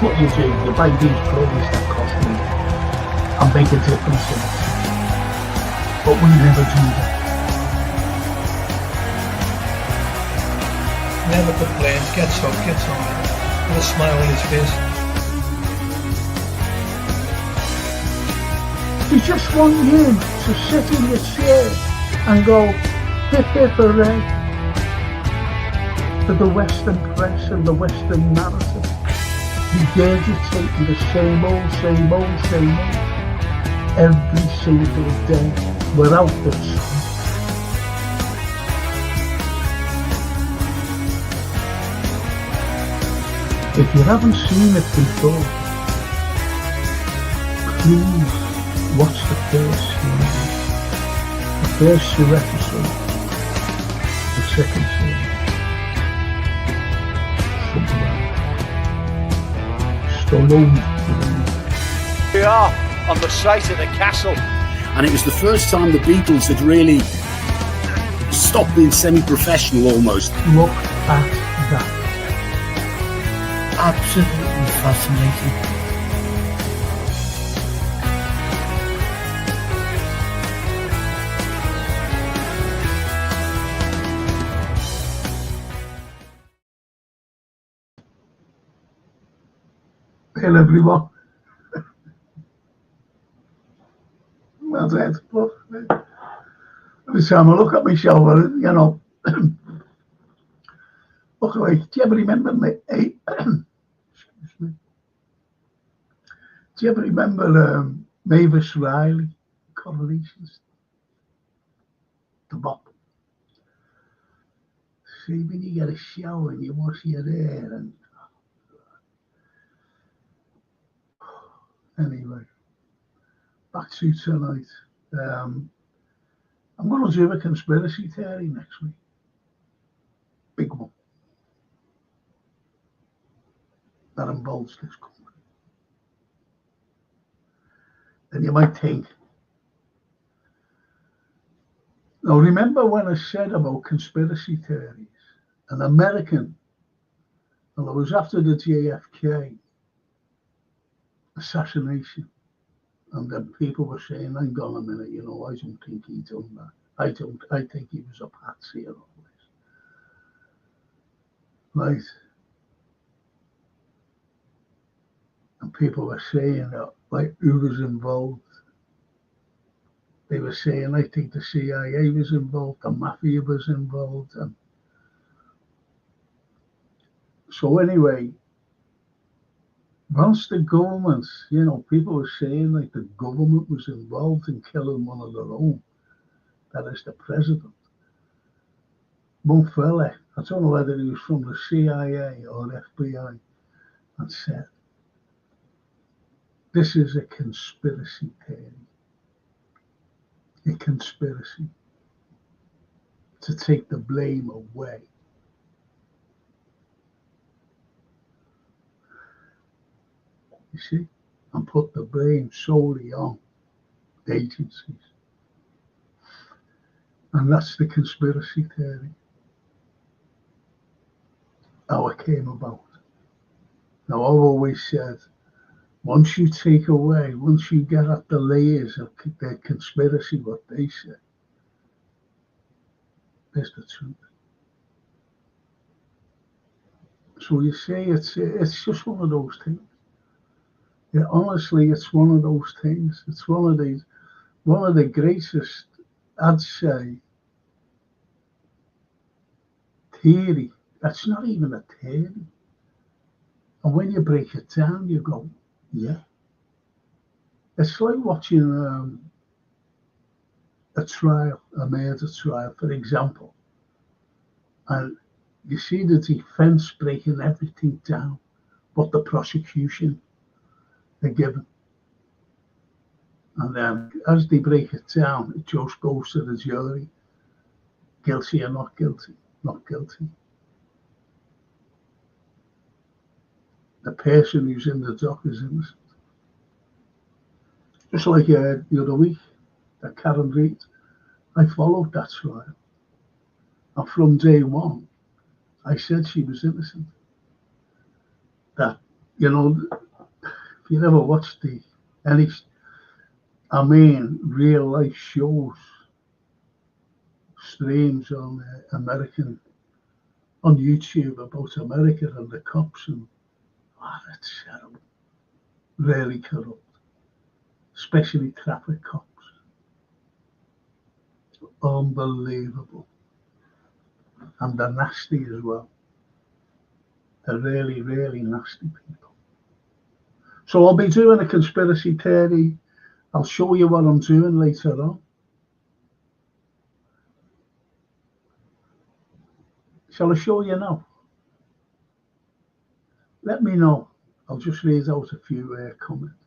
what you do. You buy these plays that cost money and make a difference in it. But we never do that. Never complains, gets up, gets on with a smile on his face. You just want you to sit in your chair and go hip hip hooray for the Western press and the Western narrative, regurgitating the same old every single day without this. If you haven't seen it before, please watch the first two episodes, the second series. We are on the site of the castle, and it was the first time the Beatles had really stopped being semi-professional almost. Look at that. Absolutely fascinating. Hello everyone. Well, that's every time I look at my shoulder, you know, look away. Do you ever remember me? Excuse me. Do you ever remember Mavis Riley, Correlations? The bop. See, when you get a shower and you wash your hair and anyway, back to tonight. I'm going to do a conspiracy theory next week. Big one. That involves this company. And you might think, now remember when I said about conspiracy theories, an American, well, it was after the JFK assassination, and then people were saying, hang on a minute, you know, I don't think he done that. I think he was a patsy and all this. Right? And people were saying that, like, who was involved? They were saying, I think the CIA was involved, the mafia was involved. And so anyway, once the government, you know, people were saying like the government was involved in killing one of their own, that is the president. One fella, I don't know whether he was from the CIA or FBI, and said, this is a conspiracy theory. A conspiracy to take the blame away. You see, and put the blame solely on agencies. And that's the conspiracy theory. How it came about. Now, I've always said, once you take away, once you get at the layers of the conspiracy, what they say, there's the truth. So you say it's just one of those things. Yeah, honestly, it's one of those things. It's one of the greatest, I'd say, theory. That's not even a theory. And when you break it down, you go, yeah. It's like watching a trial, a murder trial, for example. And you see the defense breaking everything down, but the prosecution are given. And then as they break it down, it just goes to the jury. Guilty or not guilty, not guilty. The person who's in the dock is innocent. Just like the other week, that Karen Reid, I followed that trial. And from day one, I said she was innocent. That You know, if you ever watched any, I mean, real life shows, streams on on YouTube about America and the cops, and it's terrible, really corrupt, especially traffic cops. Unbelievable, and they're nasty as well. They're really, really nasty people. So I'll be doing a conspiracy theory. I'll show you what I'm doing later on. Shall I show you now? Let me know. I'll just read out a few comments.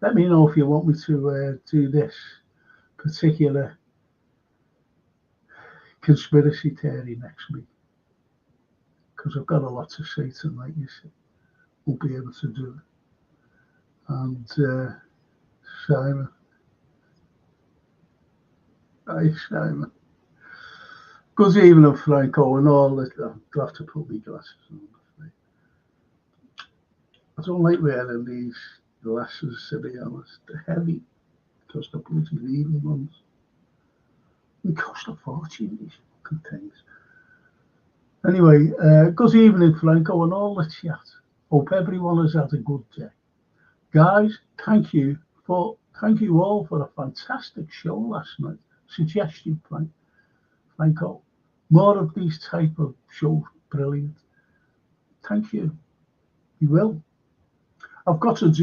Let me know if you want me to do this particular conspiracy theory next week, because I've got a lot to say tonight, you see. Won't be able to do it. And Simon. Hi, Simon. Good evening, Franco, and all that. I'll have to put my glasses on. I don't like wearing these glasses, to be honest. They're heavy, because they're bloody reading ones. They cost a fortune, these fucking things. Anyway, good evening, Franco, and all the chat. Hope everyone has had a good day. Guys, thank you all for a fantastic show last night. Suggestion, Franco. More of these type of shows, brilliant. Thank you. You will. I've got to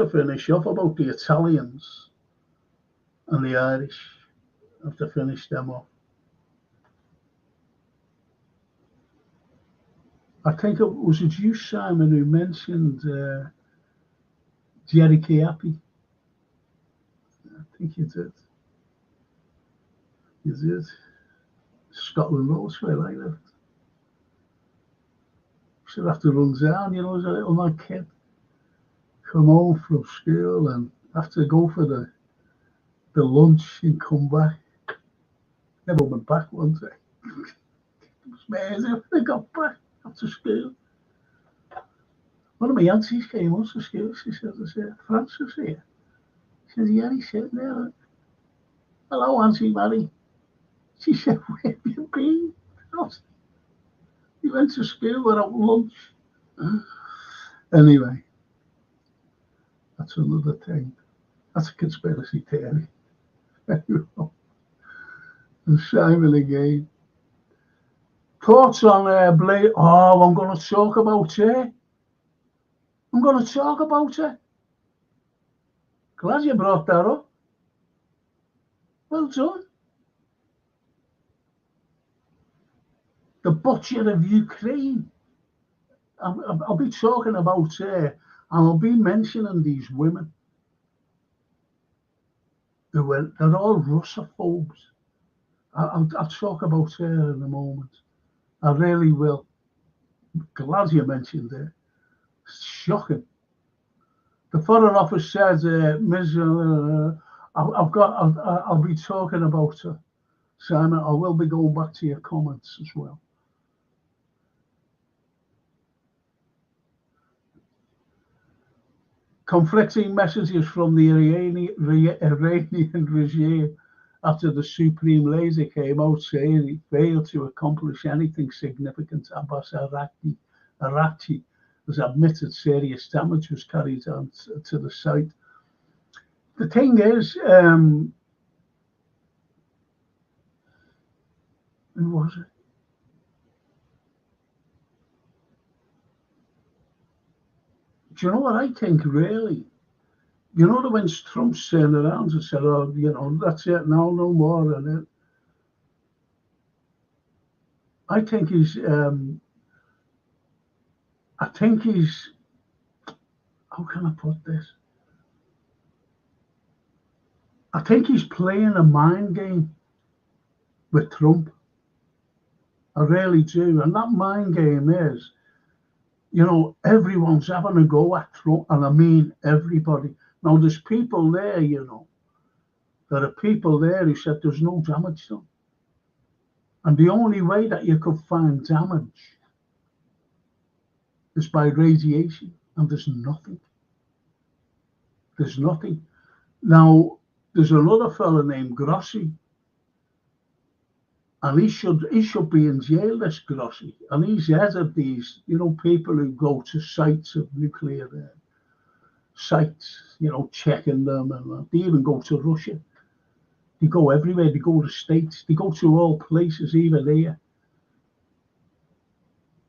finish off about the Italians and the Irish. I have to finish them off. I think it was you, Simon, who mentioned Jerry Chiappi. I think you did. You did. Scotland Road's where I lived. Should have to run down, as a little mad kid. Come home from school and have to go for the lunch and come back. Never went back one day. It was amazing when I got back after school. One of my aunties came up to school. She said, Francis here. She said, yeah, he's sitting there. Hello, Auntie Mary. She said, where have you been? You went to school without lunch. Anyway, that's another thing. That's a conspiracy theory. And Simon again. Thoughts on Blade? Oh, I'm going to talk about it. I'm going to talk about it. Glad you brought that up. Well done. The butcher of Ukraine. I'll be talking about and I'll be mentioning these women. They're all Russophobes. I'll talk about her in a moment. I really will. Glad you mentioned it. It's shocking. The Foreign Office said, Ms. I'll be talking about her. Simon, I will be going back to your comments as well. Conflicting messages from the Iranian regime after the Supreme Leader came out saying he failed to accomplish anything significant. Abbas Araghchi has admitted serious damage was carried out to the site. The thing is, who was it? Do you know what I think, really? You know, when Trump turned around and said, oh, that's it, now no more. And I think he's, how can I put this? I think he's playing a mind game with Trump. I really do. And that mind game is, everyone's having a go at Trump, and I mean everybody. Now, there's people there, there are people there who said there's no damage done. And the only way that you could find damage is by radiation. and there's nothing. There's nothing. Now, there's another fella named Grossi, and he should be in jail, this Grossi. And he's head of these, people who go to sites of nuclear sites, checking them, and they even go to Russia. They go everywhere. They go to states. They go to all places, even here.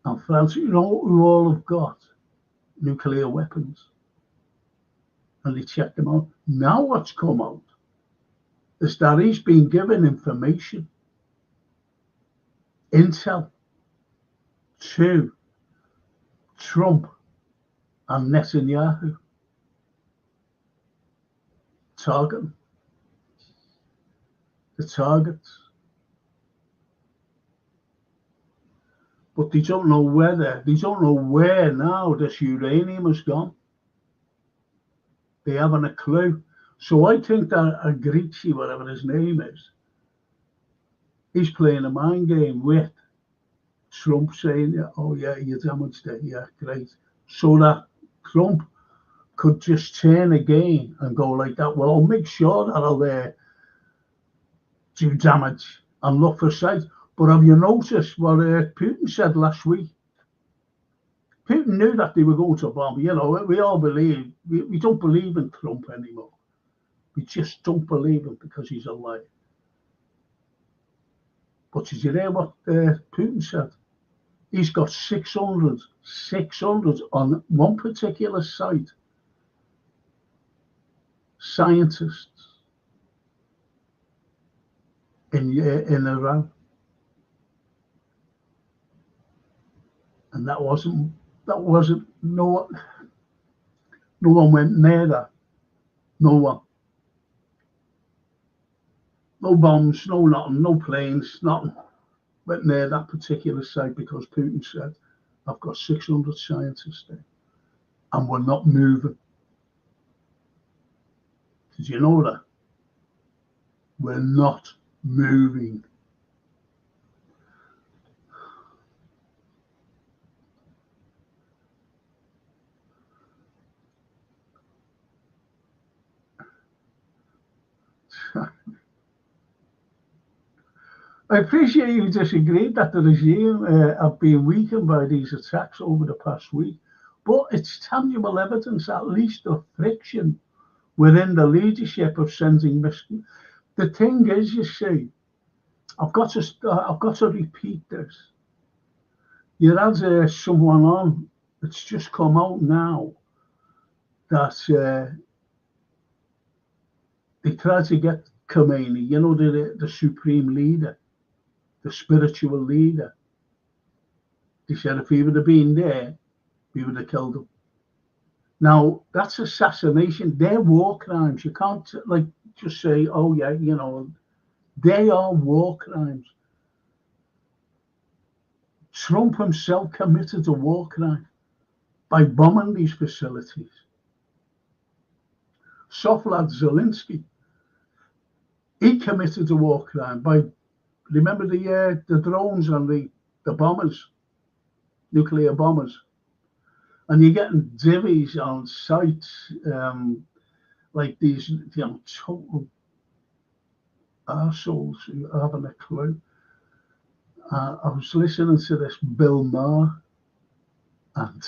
And France, who all have got nuclear weapons. And they check them out. Now what's come out is that he's been given information, intel, to Trump and Netanyahu, targeting the targets. But they don't know where now this uranium has gone. They haven't a clue. So I think that Agrici, whatever his name is, he's playing a mind game with Trump, saying, oh yeah, you damaged it, yeah, great. So that Trump could just turn again and go like that, well, I'll make sure that I'll do damage and look for sites. But have you noticed what Putin said last week? Putin knew that they were going to bomb. We all believe, we don't believe in Trump anymore. We just don't believe him because he's a liar. But did you hear what Putin said? He's got 600 on one particular site. Scientists in Iran. And that wasn't no one went near that. No one. No bombs, no nothing, no planes, nothing went near that particular site because Putin said, I've got 600 scientists there and we're not moving. Did you know that? We're not moving. I appreciate you disagreed that the regime have been weakened by these attacks over the past week, but it's tangible evidence, at least, of friction within the leadership of sending messages. The thing is, you see, I've got to repeat this. You had someone on. It's just come out now that they tried to get Khomeini, the supreme leader, the spiritual leader. They said if he would have been there, we would have killed him. Now, that's assassination. They're war crimes. You can't just say, oh yeah, they are war crimes. Trump himself committed a war crime by bombing these facilities. Soflad Zelensky, he committed a war crime by, remember the drones and the bombers, nuclear bombers, and you're getting divvies on sites like these, total arseholes who haven't a clue. I was listening to this Bill Maher and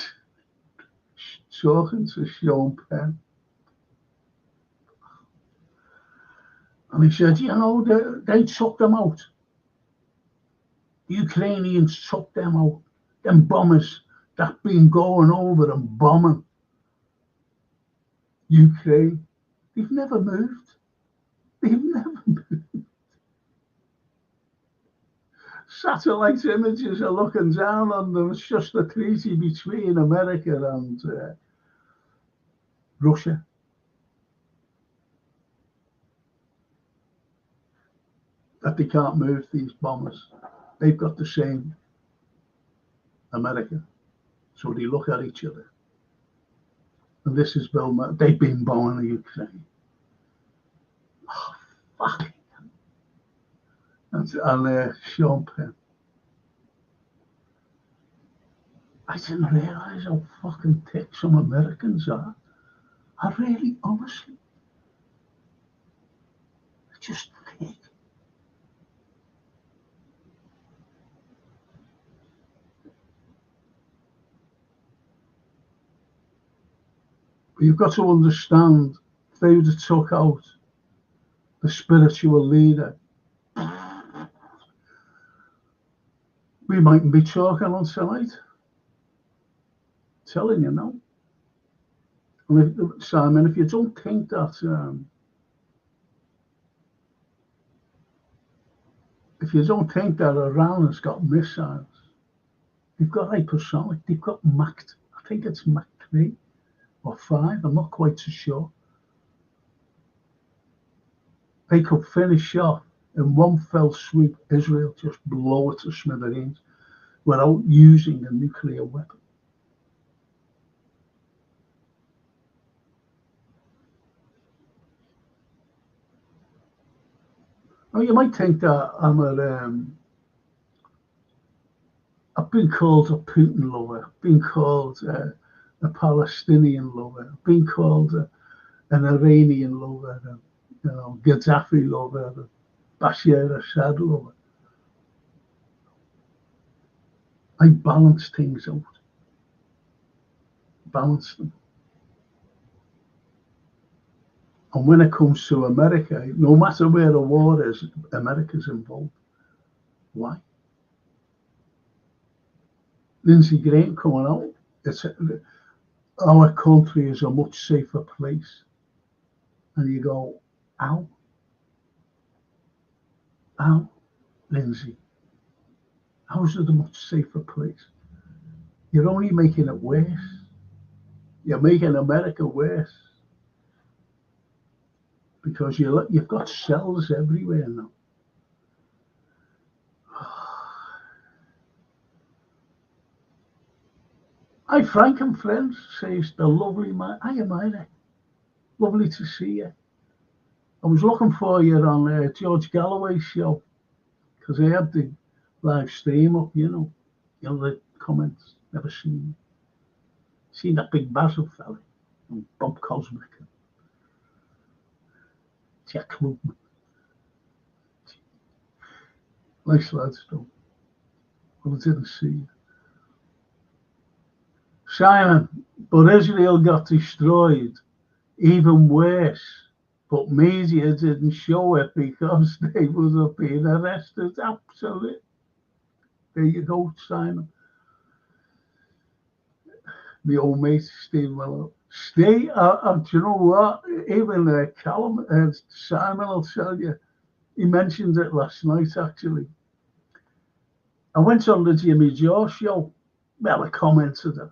talking to Sean Penn. And he said, they took them out. The Ukrainians took them out. Them bombers that been going over and bombing Ukraine. They've never moved. They've never moved. Satellite images are looking down on them. It's just a treaty between America and Russia. That they can't move these bombers. They've got the same America. So they look at each other. And this is Bill Maher. They've been bombing the Ukraine. Oh, fuck. And Sean Penn. I didn't realise how fucking thick some Americans are. I really, honestly, they're just thick. But you've got to understand, if they would have took out the spiritual leader, we mightn't be talking on tonight. Telling you now. And Simon, if you don't think that, Iran has got missiles, they've got hypersonic, they've got Mach, I think it's Mach 3 or 5, I'm not quite so sure. They could finish off in one fell swoop Israel, just blow it to smithereens without using a nuclear weapon. Now, you might think that I've been called a Putin lover, I've been called a Palestinian lover, I've been called an Iranian lover, Gaddafi lover, Bashar Assad lover. I balance things out. Balance them. And when it comes to America, no matter where the war is, America's involved. Why? Lindsey Graham coming out, our country is a much safer place. And you go, ow, Lindsey, how is it a much safer place? You're only making it worse. You're making America worse. Because you've got cells everywhere now. Hi, Frank and friends, says the lovely man. Hi, Amira. Lovely to see you. I was looking for you on George Galloway's show because I had the live stream up, the comments. Never seen that big Basil fella and Bob Cosmic and Jack Klugman. Nice lads, though. Well, I didn't see you. Simon, but Israel got destroyed. Even worse. But media didn't show it because they would have been arrested. Absolutely. There you go, Simon. My old mate, Steve Miller. Steve, do you know what? Even Callum, Simon will tell you. He mentioned it last night, actually. I went on the Jimmy Joe show. Well, I commented it.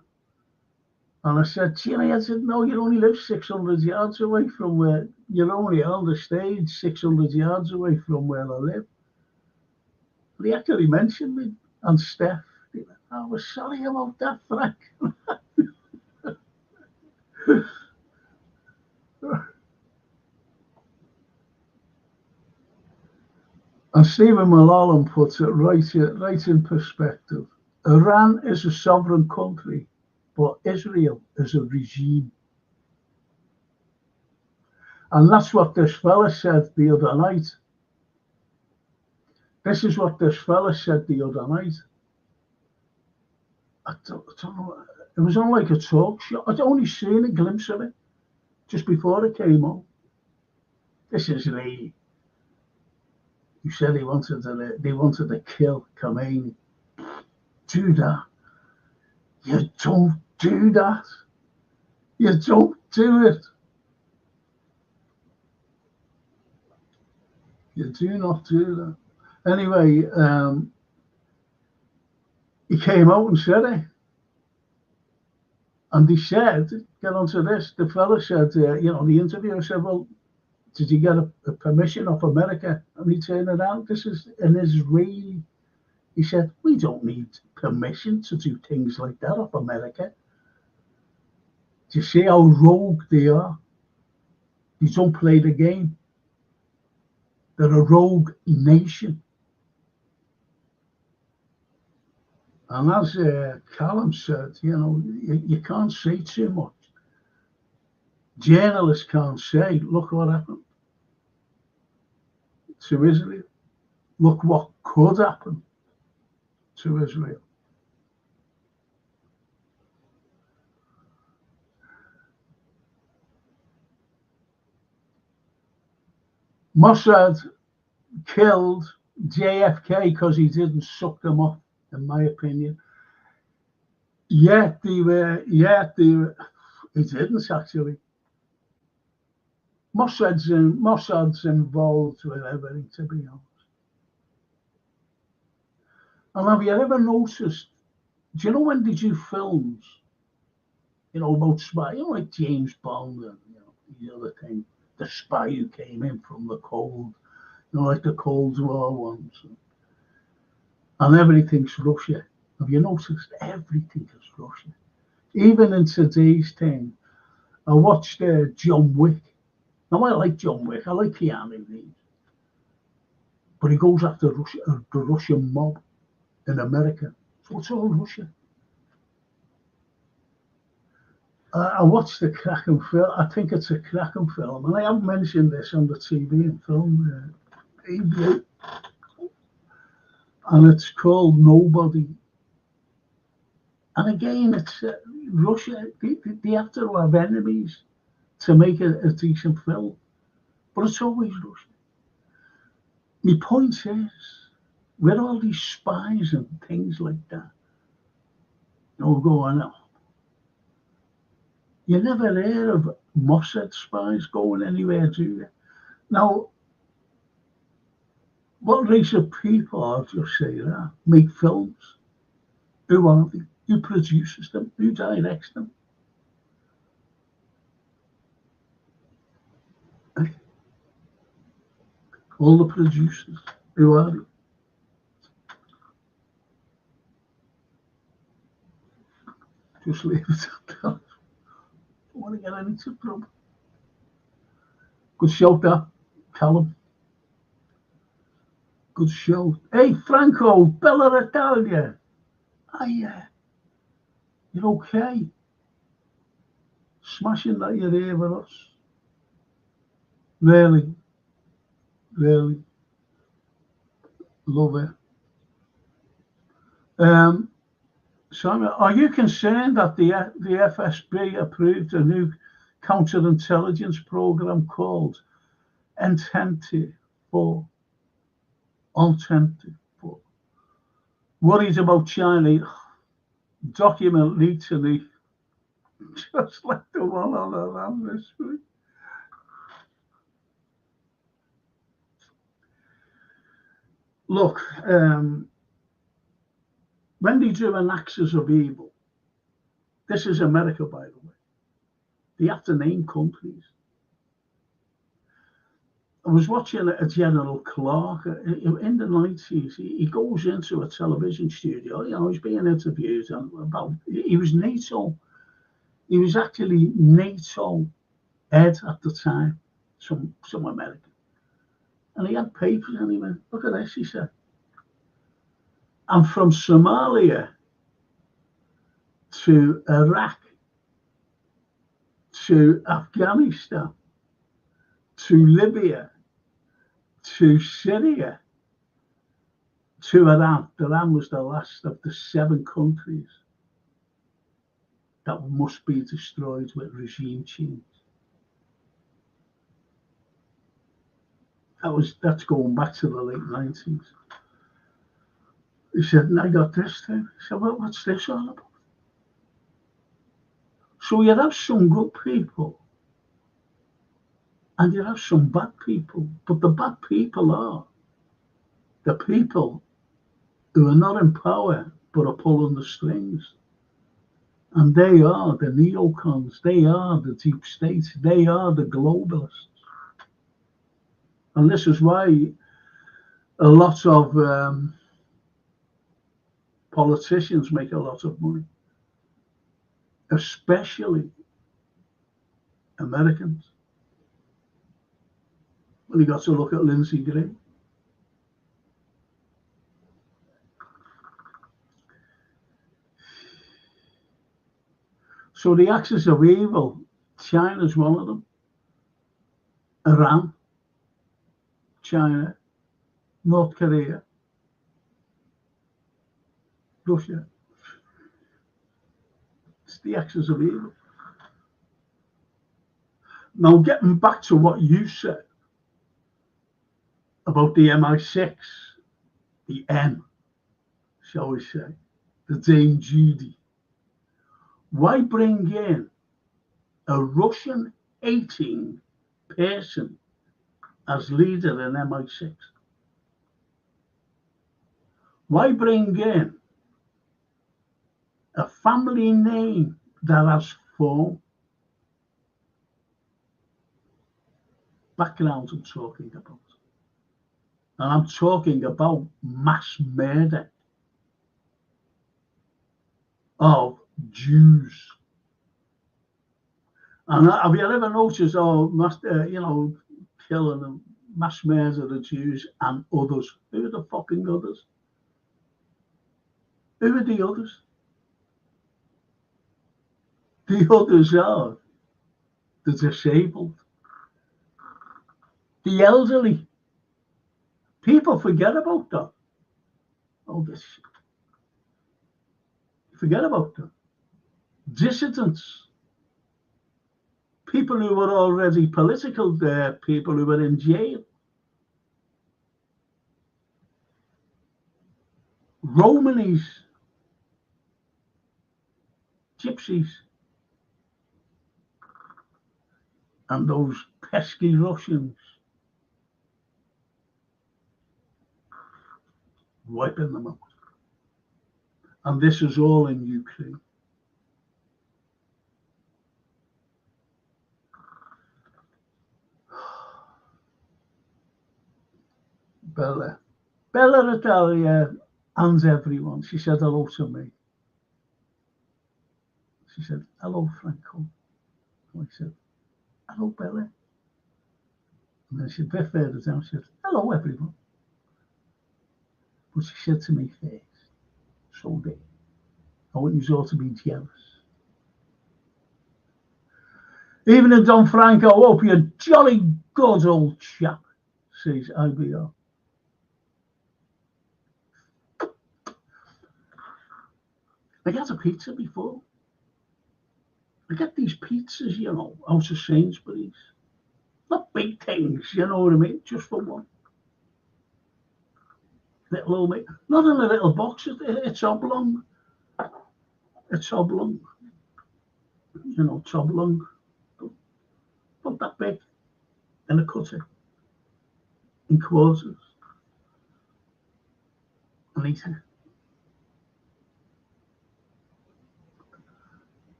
And I said, Jimmy, I said, no, you only live 600 yards away from where, you're only on the stage 600 yards away from where I live. But he actually mentioned me and Steph. I was sorry about that, Frank. And Stephen Mulholland puts it right in perspective. Iran is a sovereign country, but Israel is a regime. And that's what this fella said the other night. This is what this fella said the other night. I don't know. It was on like a talk show. I'd only seen a glimpse of it just before it came on. This is Lee. He said they wanted to kill Khomeini. Do that. You don't do that. You don't do it. You do not do that. Anyway, he came out and said it. And he said, get onto this, the fella said, the interviewer said, well, did you get a permission off America? And he turned around, this is an Israeli. He said, we don't need permission to do things like that off America. Do you see how rogue they are? They don't play the game. They're a rogue nation. And as Callum said, you can't say too much. Journalists can't say, look what happened to Israel. Look what could happen to Israel. Mossad killed JFK because he didn't suck them off, in my opinion. Yet he didn't actually. Mossad's involved with everything, to be honest. And have you ever noticed, do you know when they do films, about spy, like James Bond and, the other thing, the spy who came in from the cold, like the Cold War ones. And everything's Russia. Have you noticed? Everything is Russia. Even in today's thing, I watched John Wick. Now, I like John Wick. I like Keanu Reeves. But he goes after Russia, the Russian mob in America. So it's all Russia. I watched the cracking film. I think it's a cracking film. And I have mentioned this on the TV and film debut. And it's called Nobody. And again, it's Russia. They have to have enemies to make a decent film. But it's always Russia. My point is, with all these spies and things like that, going on, you never hear of Mossad spies going anywhere, do you? Now, what race of people, I'll just say that, make films? Who are they? Who produces them? Who directs them? All the producers. Who are they? Just leave it at that. Don't want to get into trouble. Good show, that, Callum. Good show. Hey, Franco, Bella Italia. You're okay? Smashing that you're here with us. Really, really love it. Simon, are you concerned that the FSB approved a new counterintelligence program called Entente for worried about China? Document leaked to me, just like the one on the this week. Look, when they do an axis of evil, this is America, by the way. They have to name countries. I was watching a General Clark in the 90s. He goes into a television studio. He's being interviewed about. He was NATO. He was actually NATO head at the time, some American. And he had papers, and he went, "Look at this," he said. "I'm from Somalia to Iraq to Afghanistan to Libya to Syria to Iran." Iran was the last of the 7 countries that must be destroyed with regime change. That's going back to the late 90s. He said, and I got this thing. He said, well, what's this all about? So you have some good people and you have some bad people, but the bad people are the people who are not in power but are pulling the strings. And they are the neocons, they are the deep state, they are the globalists. And this is why a lot of politicians make a lot of money, especially Americans. Well, you got to look at Lindsey Graham. So the axis of evil, China's one of them. Iran, China, North Korea, Russia. It's the axis of evil. Now, getting back to what you said about the MI6, the M, shall we say, the Dame Judy. Why bring in a Russian 18 person as leader in MI6? Why bring in a family name that has four backgrounds I'm talking about? And I'm talking about mass murder of Jews. And have you ever noticed, killing them, mass murder of the Jews and others? Who are the fucking others? Who are the others? The others are the disabled, the elderly. People forget about that. Oh, this shit. Forget about them. Dissidents. People who were already political there, people who were in jail. Romanies. Gypsies. And those pesky Russians. Wiping them out. And this is all in Ukraine. Bella Italia and everyone. She said hello to me. She said, hello, Franco. And I said, hello, Bella. And then she said, a bit further down, she said, hello, everyone. But she said to me first, so there, I want you all to be jealous. Even in Don Franco, I hope you're a jolly good old chap, says IBR. I got a pizza before. I get these pizzas, out of Sainsbury's. Not big things, you know what I mean? Just for one. Little old mate. Not in a little box, it's oblong. It's oblong. It's oblong. Not that big. And I cut it in quarters. And eat it.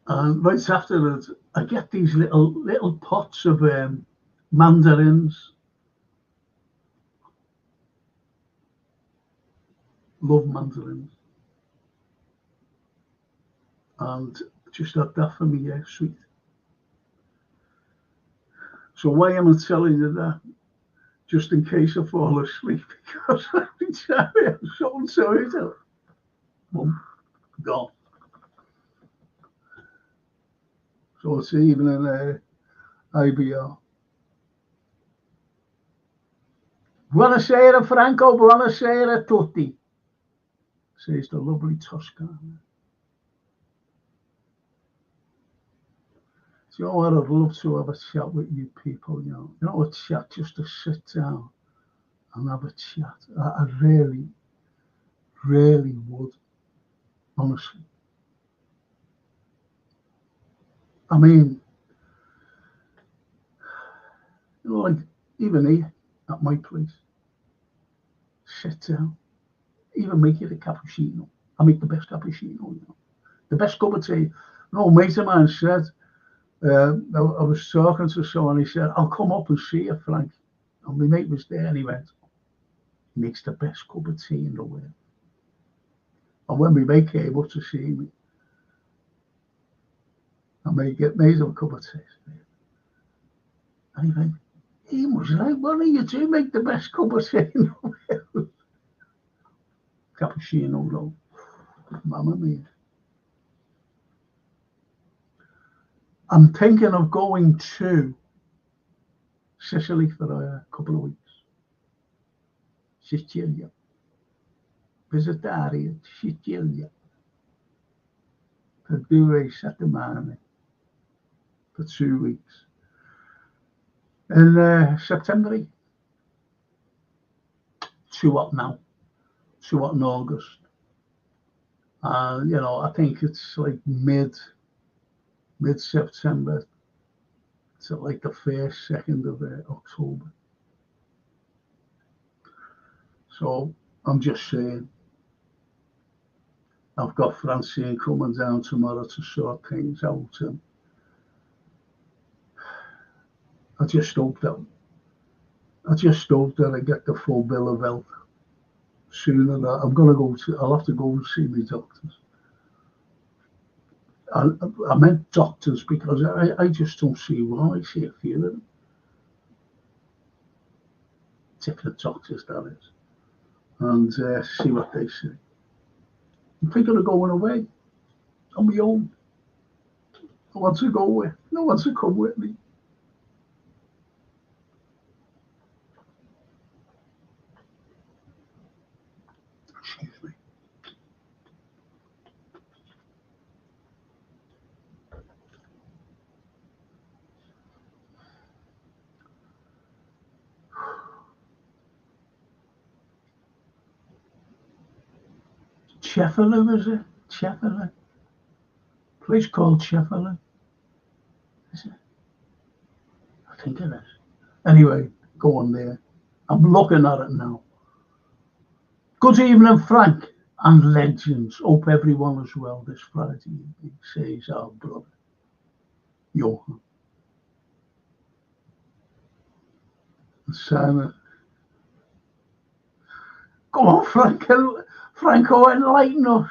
And right afterwards, I get these little pots of mandarins. Love mandarins. And just had that for me, sweet. So why am I telling you that? Just in case I fall asleep, because every time I'm so tired. Boom, gone. So it's evening IBR. Buonasera, Franco, buonasera tutti, says the lovely Toscana. You know what, I'd love to have a chat with you people, a chat just to sit down and have a chat. I really, really would, honestly. I mean, like even here at my place, sit down, even make it a cappuccino. I make the best cappuccino, the best cup of tea. No, mate of mine said, I was talking to someone, he said, I'll come up and see you, Frank. And my mate was there and he went, he makes the best cup of tea in the world. And when my mate came up to see me, I made him a cup of tea. And he went, he was like, one of you two make the best cup of tea in the world. Cappuccino, though. Mamma mia. I'm thinking of going to Sicily for a couple of weeks. Sicilia. Visitare Sicilia. Per 2 settimane. For 2 weeks. In September. Too hot now. Too hot in August. I think it's like mid-September to like the 1st, 2nd of October. So I'm just saying, I've got Francine coming down tomorrow to sort things out, and I just hope that I get the full bill of health sooner. I'll have to go and see my doctors. I meant doctors because I just don't see why. I see a few of them. Different doctors, that is. And see what they say. I'm thinking of going away on my own. I want to go with. No one to come with me. Excuse me. Sheffield, is it? Sheffield. Place called Sheffield. Is it? I think it is. Anyway, go on there. I'm looking at it now. Good evening, Frank and legends. Hope everyone is well this Friday evening, says our brother, Johan. And Simon. Go on, Franco, enlighten us.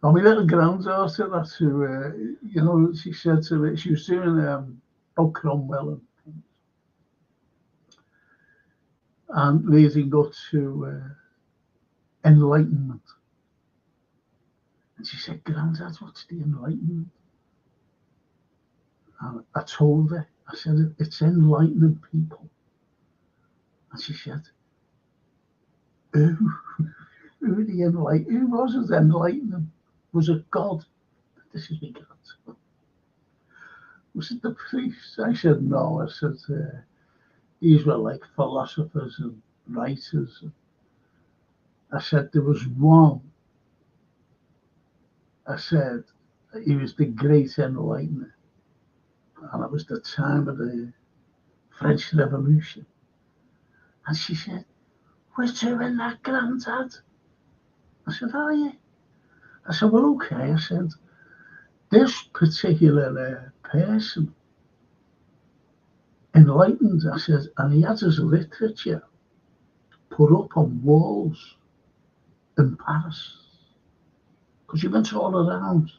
Oh, my little granddaughter, that's who, she said to me, she was doing about Cromwell and leading up to enlightenment. And she said, Granddad, what's the enlightenment? And I told her, I said, it's enlightening people. And she said, who was it enlightening? Was it God? This is me, God. Was it the priest? I said, no. I said, these were like philosophers and writers. I said, there was one. I said, he was the great enlightener. And it was the time of the French Revolution. And she said, we're doing that, Granddad. I said, are you? I said, well, okay. I said, this particular person enlightened, I said, and he had his literature put up on walls in Paris. Because he went all around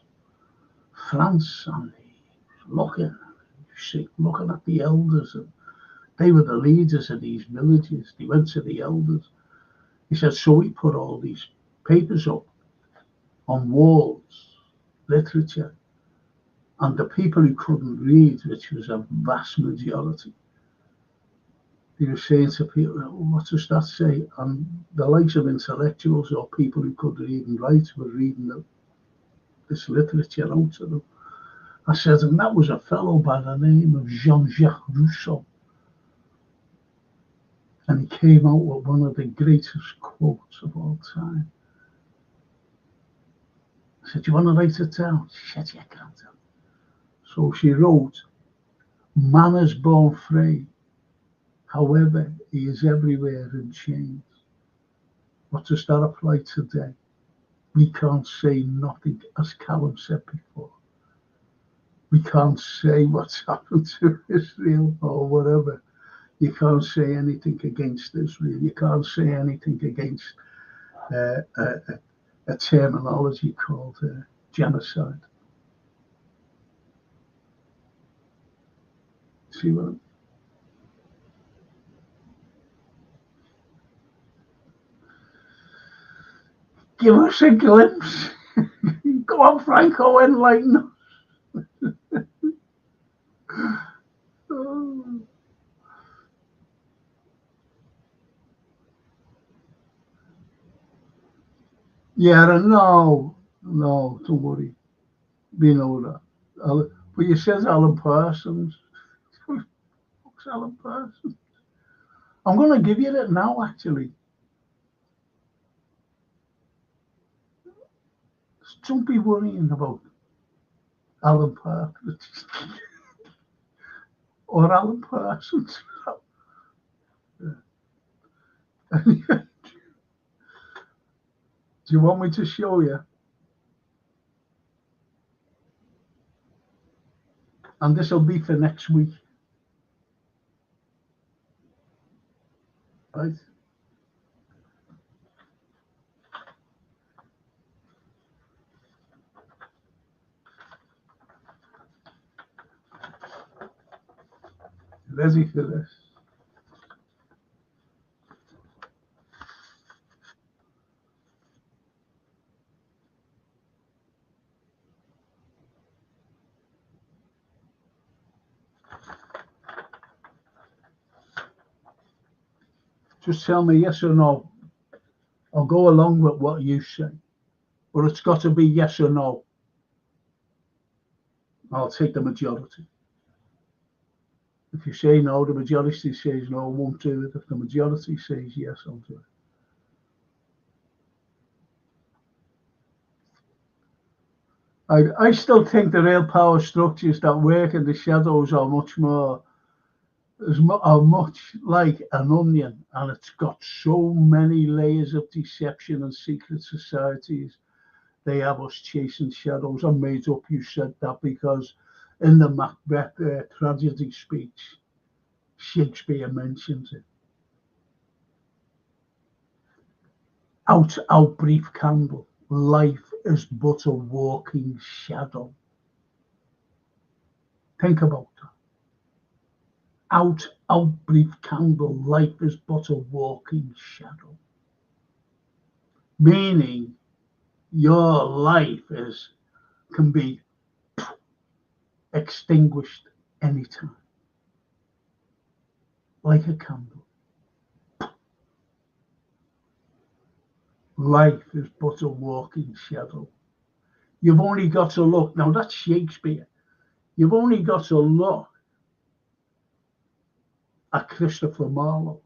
France and he was looking at the elders. And they were the leaders of these villages. He went to the elders. He said, so he put all these papers up on walls, literature, and the people who couldn't read, which was a vast majority, they were saying to people, what does that say? And the likes of intellectuals or people who could read and write were reading this literature out to them. I said, and that was a fellow by the name of Jean-Jacques Rousseau. And he came out with one of the greatest quotes of all time. I said, do you want to write it down? She said, yeah, I can't. So she wrote, man is born free. However, he is everywhere in chains. What does that apply today? We can't say nothing, as Callum said before. We can't say what's happened to Israel or whatever. You can't say anything against Israel. You can't say anything against a terminology called genocide. See what I'm... Give us a glimpse. Go on, Franco, enlighten us. Yeah, no, don't worry. We know that. But you said Alan Parsons. Who the fuck's Alan Parsons? I'm going to give you that now, actually. Don't be worrying about Alan Parsons or Alan Parsons. Do you want me to show you? And this will be for next week. Right? Ready for this? Just tell me yes or no. I'll go along with what you say. But it's got to be yes or no. I'll take the majority. If you say no, the majority says no, I won't do it. If the majority says yes, I'll do it. I still think the real power structures that work in the shadows are are much like an onion, and it's got so many layers of deception and secret societies. They have us chasing shadows. I made up you said that because in the Macbeth tragedy speech, Shakespeare mentions it. Out, brief candle. Life is but a walking shadow. Think about that. Out, brief candle. Life is but a walking shadow. Meaning, your life can be extinguished anytime, like a candle. Life is but a walking shadow. You've only got to look. Now that's Shakespeare. You've only got to look at Christopher Marlowe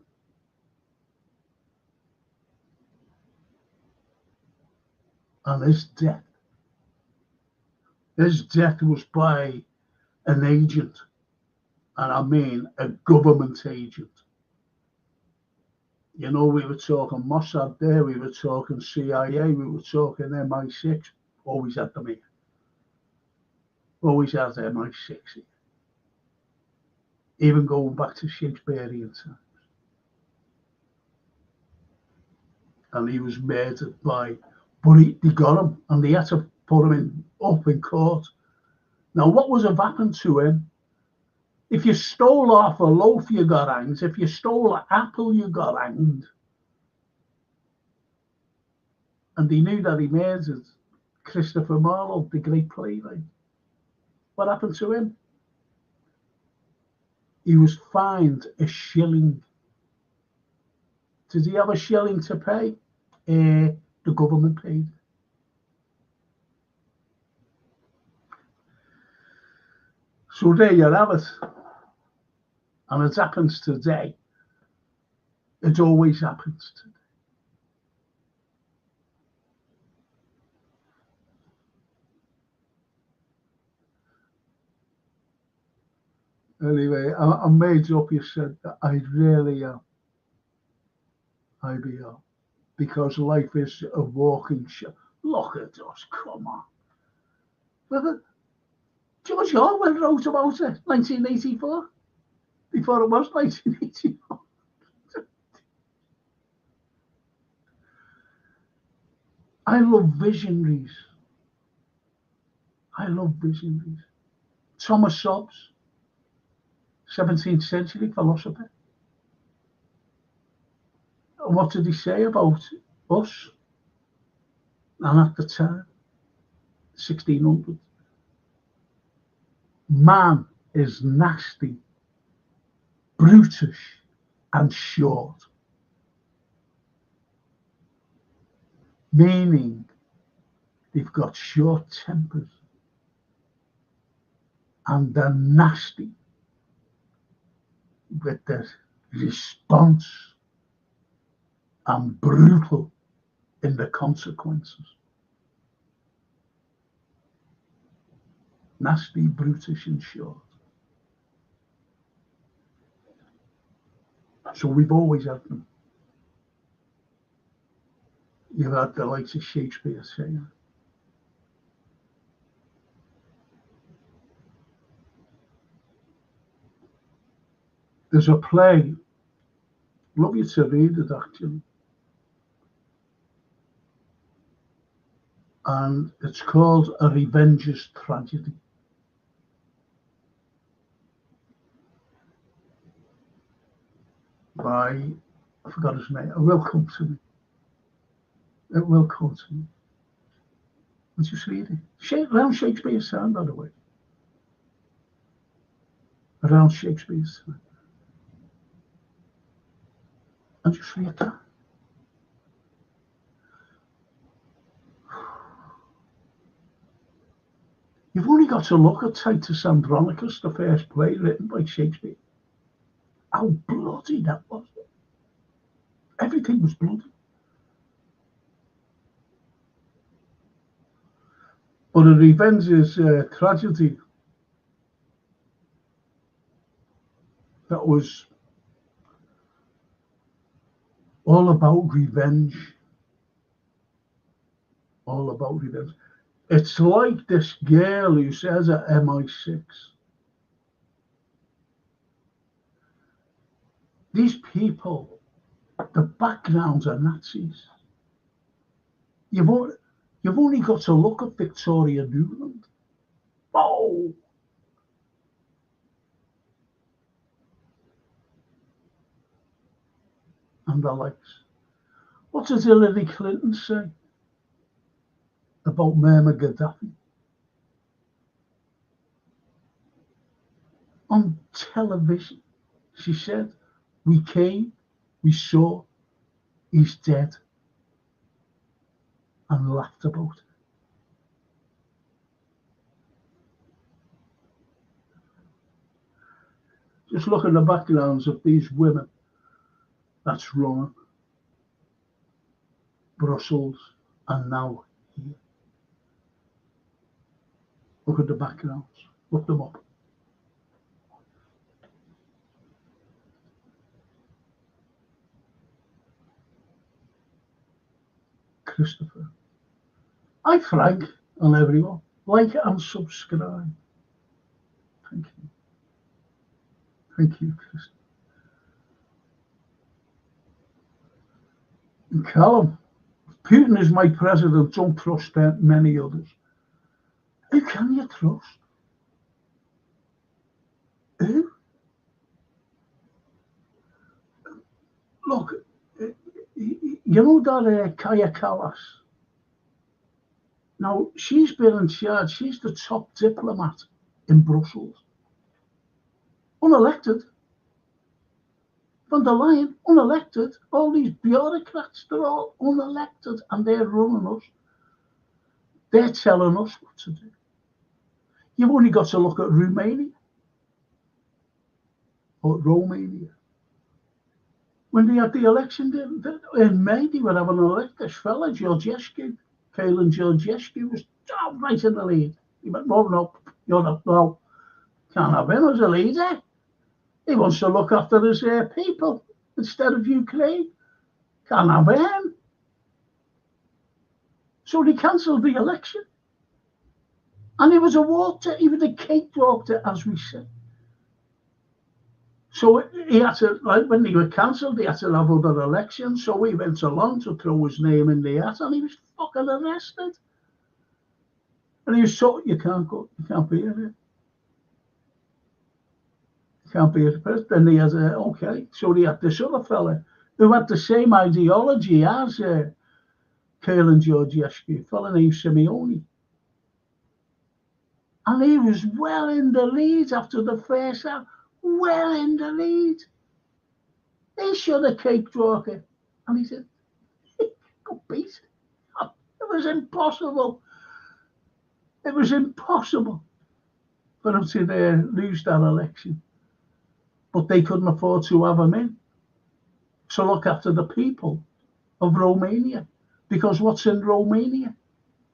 and his death. His death was by an agent, and I mean a government agent. You know, we were talking Mossad there, we were talking CIA, we were talking MI6. Always had them here. Always had MI6 here. Even going back to Shakespearean times. And he was murdered but they got him, and they had to put him up in court. Now, what was have happened to him? If you stole off a loaf, you got hanged. If you stole an apple, you got hanged. And they knew that he murdered Christopher Marlowe, the great playwright. What happened to him? He was fined a shilling. Did he have a shilling to pay? The government paid. So there you have it. And it happens today. It always happens today. Anyway, I made up you said that I really am. I be up. Because life is a walking show. Look at us, come on. Look at George Orwell wrote about it, 1984, before it was 1984. I love visionaries. I love visionaries. Thomas Hobbes, 17th century philosopher. And what did he say about us? And at the time, 1600, man is nasty, brutish, and short. meaning they've got short tempers and they're nasty with their response and brutal in the consequences. Nasty, brutish, and short. So we've always had them. You've had the likes of Shakespeare saying, there's a play, love you to read it actually, and it's called A Revenger's Tragedy. By, I forgot his name, it will come to me. It will come to me. Let's just read it. Around Shakespeare's time, by the way. Around Shakespeare's time. And just read that. You've only got to look at Titus Andronicus, the first play written by Shakespeare. How bloody that was. Everything was bloody. But A Revenger's Tragedy, that was all about revenge. All about revenge. It's like this girl who says at MI6, these people, the backgrounds are Nazis. You've only got to look at Victoria Nuland. Oh! And the likes. What does Hillary Clinton say about Muammar Gaddafi? On television, she said, we came, we saw, he's dead, and laughed about it. Just look at the backgrounds of these women that's running Brussels and now here. Look at the backgrounds. Look them up. Christopher. Hi Frank and everyone. Like and subscribe. Thank you. Thank you, Christopher. And Callum, Putin is my president, don't trust many others. Who can you trust? Who? Look, you know that Kaya Kallas? Now, she's been in charge. She's the top diplomat in Brussels. Unelected. Von der Leyen, unelected. All these bureaucrats, they're all unelected and they're running us. They're telling us what to do. You've only got to look at Romania or Romania. When they had the election in May, they were having an elect this fella, Georgescu. Carlyle Georgescu was right in the lead. He went, no, you're not, no, can't have him as a leader. He wants to look after his people instead of Ukraine. Can't have him. So they cancelled the election. And he was a cakewalked it, as we say. So he had to, like when they were cancelled, he had to have other elections. So he went along to throw his name in the hat and he was fucking arrested. And he was told, you can't go, you can't be here. You can't be a president. Then he had, okay. So he had this other fella who had the same ideology as Carlyle Georgescu, a fella named Simeoni. And he was well in the lead after the first half. Well in the lead. They should have cakewalked it. And he said, go beat. was impossible. It was impossible for them to lose that election. But they couldn't afford to have him in to look after the people of Romania. Because what's in Romania?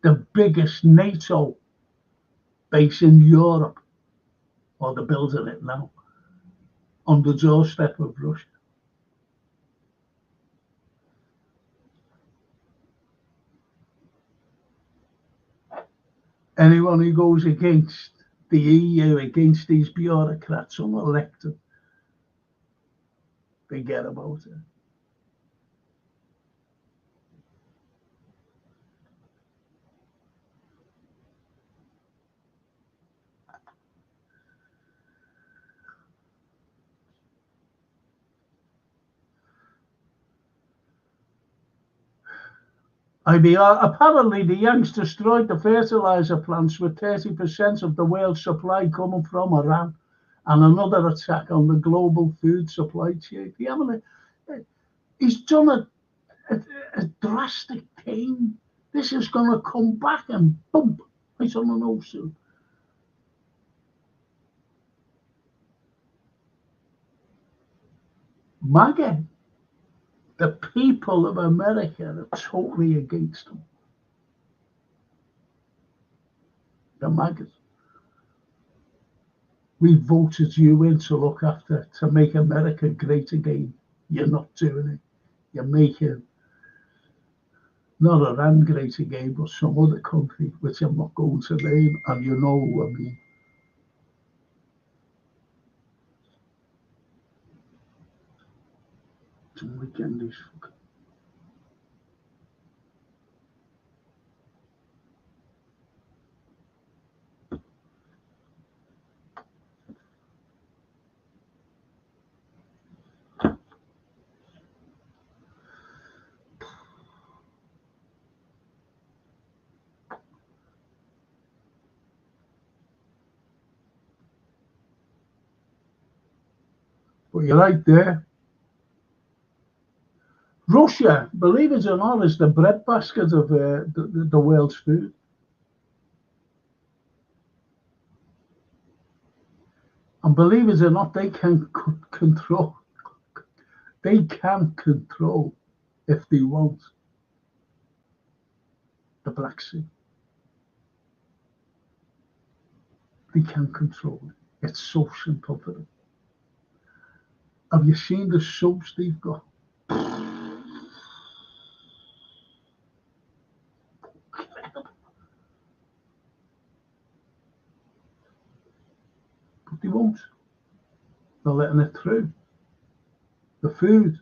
The biggest NATO base in Europe, or they're building it now, on the doorstep of Russia. Anyone who goes against the EU, against these bureaucrats unelected, forget about it. Apparently the Yanks destroyed the fertilizer plants with 30% of the world's supply coming from Iran, and another attack on the global food supply chain. He's done a drastic thing. This is going to come back and bump right on the nose soon. MAGA, the people of America are totally against them. The MAGAs. We voted you in to look after, to make America great again. You're not doing it. You're making not Iran great again, but some other country, which I'm not going to name, and you know who I mean. Some weekend is fucking. But you're right there. Russia, believe it or not, is the breadbasket of the world's food. And believe it or not, they can control. They can control, if they want, the Black Sea. They can control it. It's so simple for them. Have you seen the subs they've got? But they won't. They're letting it through. The food.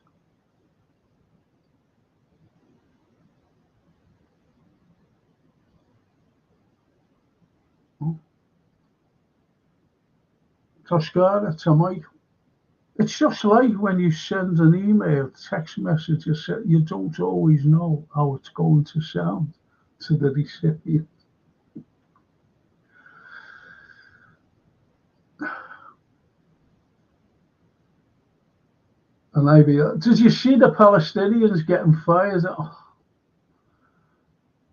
Toscana to Mike. It's just like when you send an email, text message, you don't always know how it's going to sound to the recipient. And did you see the Palestinians getting fired?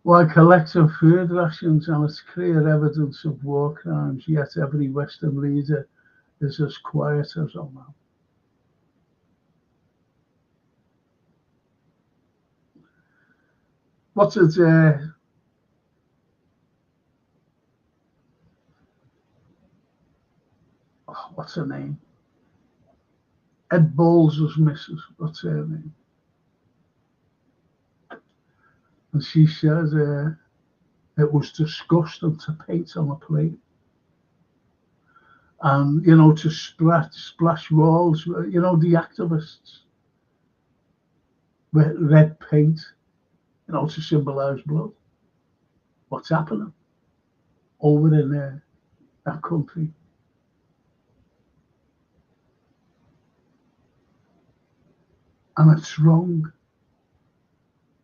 While collecting food rations, and it's clear evidence of war crimes, yet every Western leader is as quiet as a mouse. What's her name? Ed Balls' missus, what's her name? And she said it was disgusting to paint on a plate. And, to splash walls, the activists with red paint, to symbolise blood. What's happening over in that country? And it's wrong.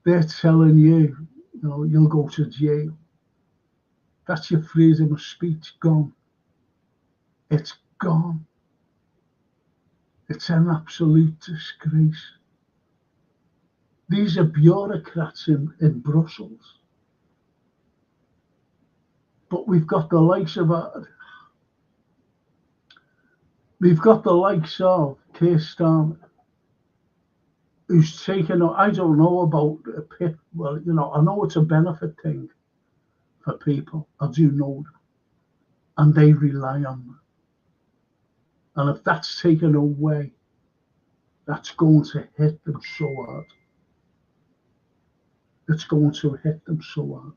They're telling you, you'll go to jail. That's your freedom of speech gone. It's gone. It's an absolute disgrace. These are bureaucrats in Brussels But we've got the likes of Keir Starmer, who's taken. I don't know about a pit. Well, I know it's a benefit thing for people. I do know that, and they rely on that. And if that's taken away, that's going to hit them so hard. It's going to hit them so hard.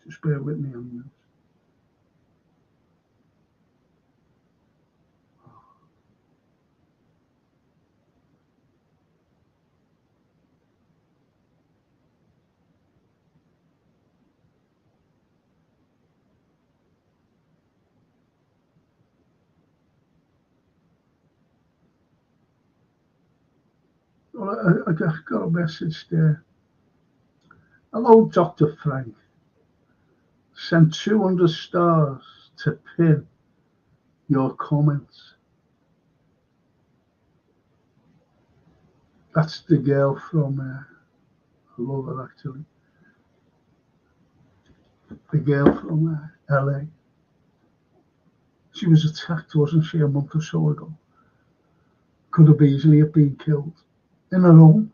Just bear with me on this. Well, I got a message there. Hello, Dr. Frank. Send 200 stars to pin your comments. That's the girl from, I love her actually. The girl from LA. She was attacked, wasn't she, a month or so ago? Could have easily have been killed in her home.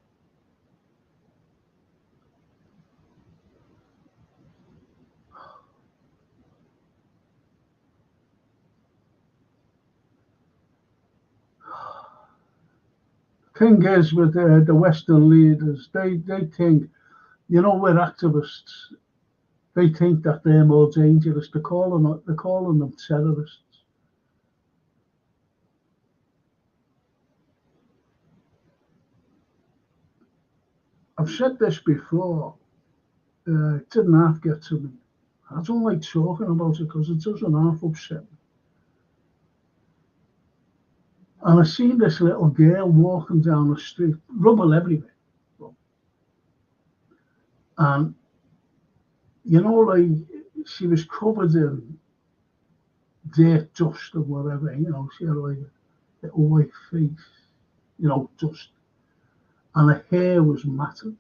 Thing is with the Western leaders, they think, we're activists. They think that they're more dangerous. They're calling them terrorists. I've said this before. It didn't half get to me. I don't like talking about it because it doesn't half upset me. And I seen this little girl walking down the street, rubble everywhere. And, she was covered in dirt, dust, or whatever. She had like a little white face, dust. And her hair was matted.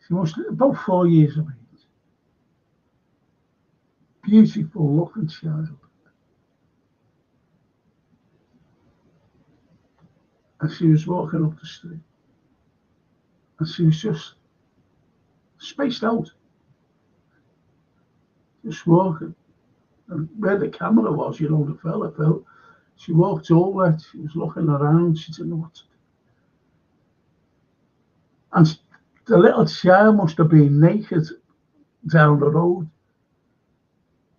She was about 4 years of age. Beautiful looking child. And she was walking up the street. And she was just spaced out. Just walking. And where the camera was, the fella felt. She walked over, she was looking around, she didn't know what to do. And the little child must have been naked down the road.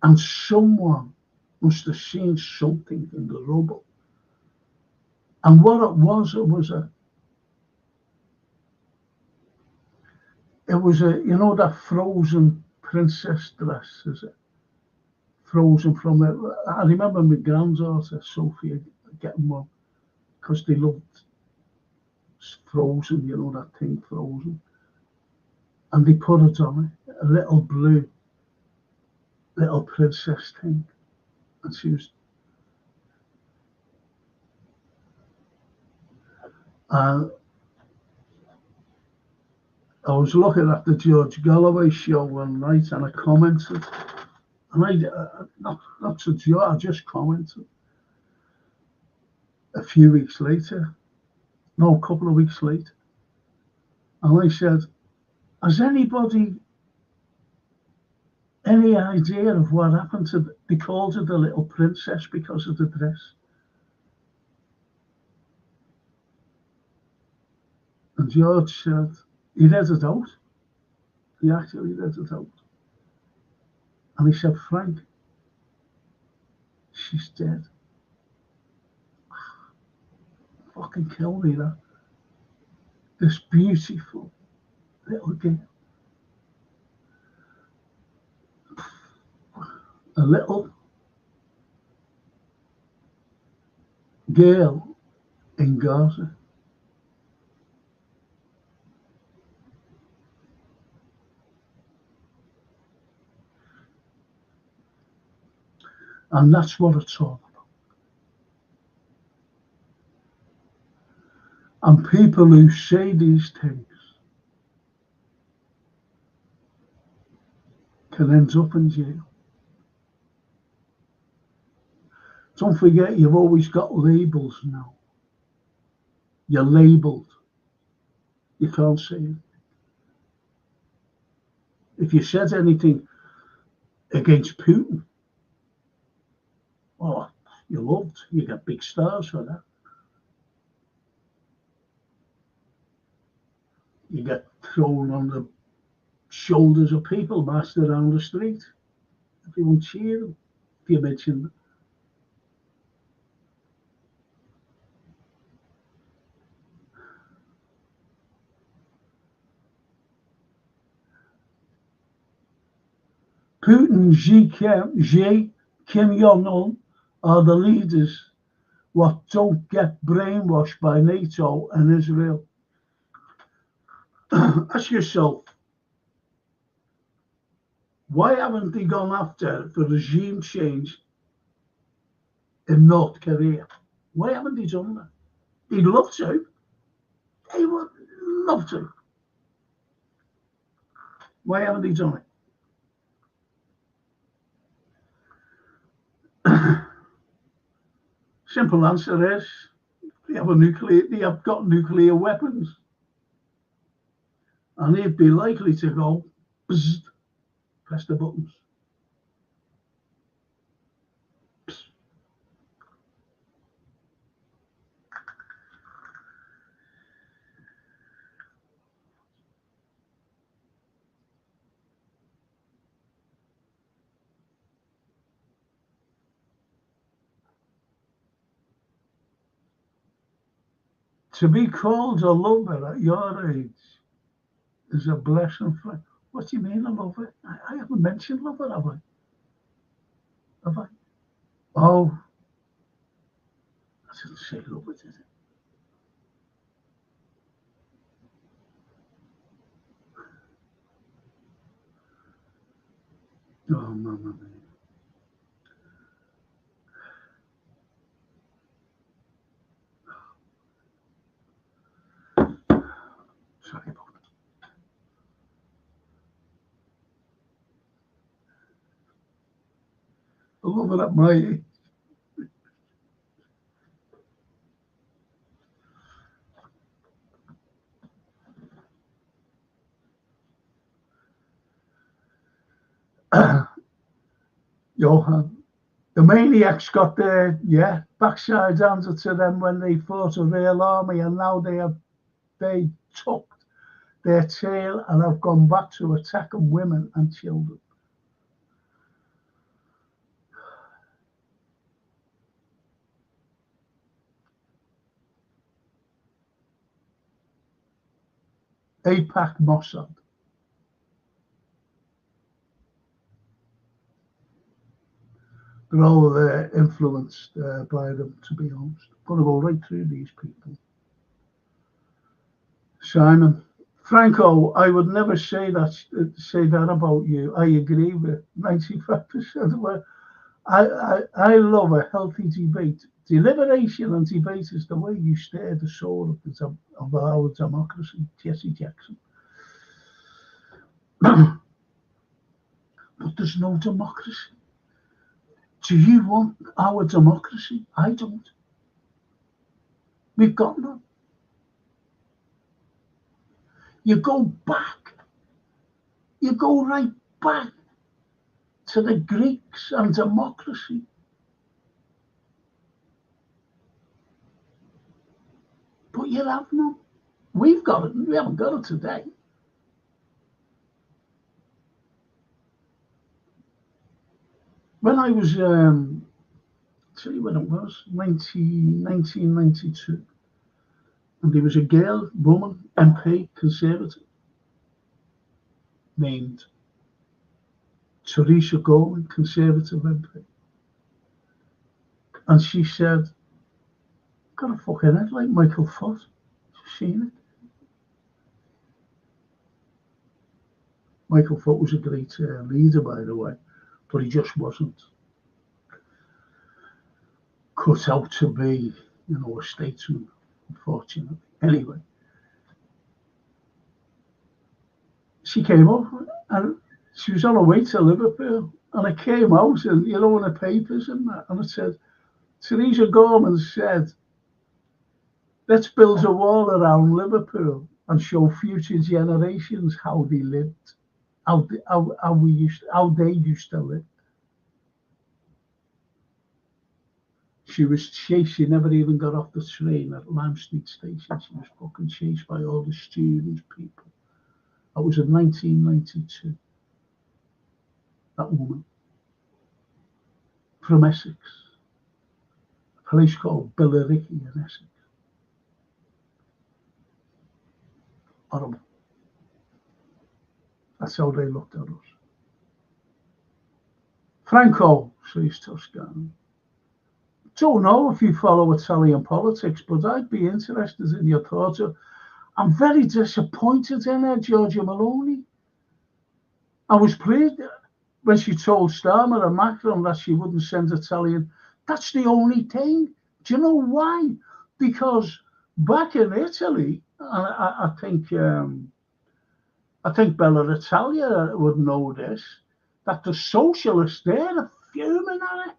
And someone must have seen something in the rubble. And what it was that frozen princess dress, is it? Frozen from it. I remember my granddaughter, Sophia, getting one because they loved Frozen, that thing Frozen. And they put it on it, a little blue, little princess thing. And she was. And I was looking at the George Galloway show one night and I commented. And not to Joe, I just commented. A few weeks later, no, a couple of weeks later. And I said, has anybody any idea of what happened to they called her the little princess because of the dress? And George said, he read it out. He actually read it out. And he said, Frank, she's dead. Fucking kill me, that. This beautiful little girl. A little girl in Gaza. And that's what it's all about. And people who say these things and ends up in jail. Don't forget, you've always got labels now. You're labelled. You can't say it. If you said anything against Putin, oh, you're loved. You get big stars for that. You get thrown on the shoulders of people marched around the street. Everyone cheering if you mention them. Putin, Xi, Kim Jong-un are the leaders what don't get brainwashed by NATO and Israel. Ask yourself, why haven't they gone after the regime change in North Korea? Why haven't they done that? They'd love to. They would love to. Why haven't they done it? Simple answer is they have got nuclear weapons. And they'd be likely to go, bzz, press the buttons. Psst. To be called a lover at your age is a blessing. What do you mean, a lover? I haven't mentioned lover, have I? Have I? Oh, I didn't say lover, did it? Oh, mamma mia. Sorry about that. A lover at my age. Johan, the maniacs got their backside handed to them when they fought a real army, and now they tucked their tail and have gone back to attacking women and children. AIPAC Mossad. They're all influenced by them, to be honest. I'm going to go right through these people. Simon. Franco, I would never say that about you. I agree with 95% of it. I love a healthy debate. Deliberation and debate is the way you stir the soul of our democracy. Jesse Jackson. But there's no democracy. Do you want our democracy? I don't. We've got none. You go back. You go right back to the Greeks and democracy. But you have none. We've got it. We haven't got it today. When I was, tell you when it was, 1992, and there was a woman, MP, Conservative, named Teresa Gorman, Conservative MP. And she said, got a fucking head like Michael Foot. You've seen it. Michael Foot was a great leader, by the way, but he just wasn't cut out to be, a statesman, unfortunately. Anyway, she came over and She was on her way to Liverpool, and it came out, and in the papers and that, and it said, Theresa Gorman said, let's build a wall around Liverpool and show future generations how they lived, how they used to live. She was chased. She never even got off the train at Lime Street Station. She was fucking chased by all the students, people. That was in 1992. That woman from Essex, a place called Billericay in Essex. Horrible. That's how they looked at us. Franco, says Toscano. Don't know if you follow Italian politics, but I'd be interested in your thoughts. I'm very disappointed in her, Giorgia Meloni. I was pleased when she told Starmer and Macron that she wouldn't send Italian. That's the only thing. Do you know why? Because back in Italy, and I think Bella Italia would know this, that the socialists there are fuming at it.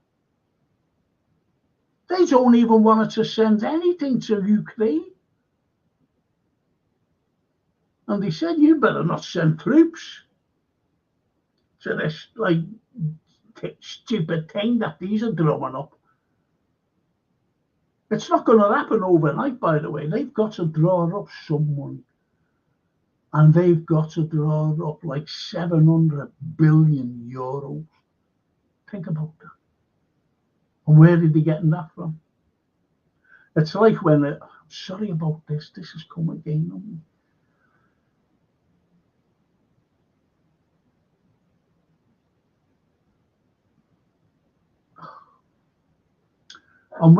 They don't even want to send anything to Ukraine. And they said, you better not send troops to this stupid thing that these are drumming up. It's not going to happen overnight, by the way. They've got to draw up some money. And they've got to draw up like 700 billion euros. Think about that. And where did they get that from? It's like when, I'm sorry about this has come again on me. And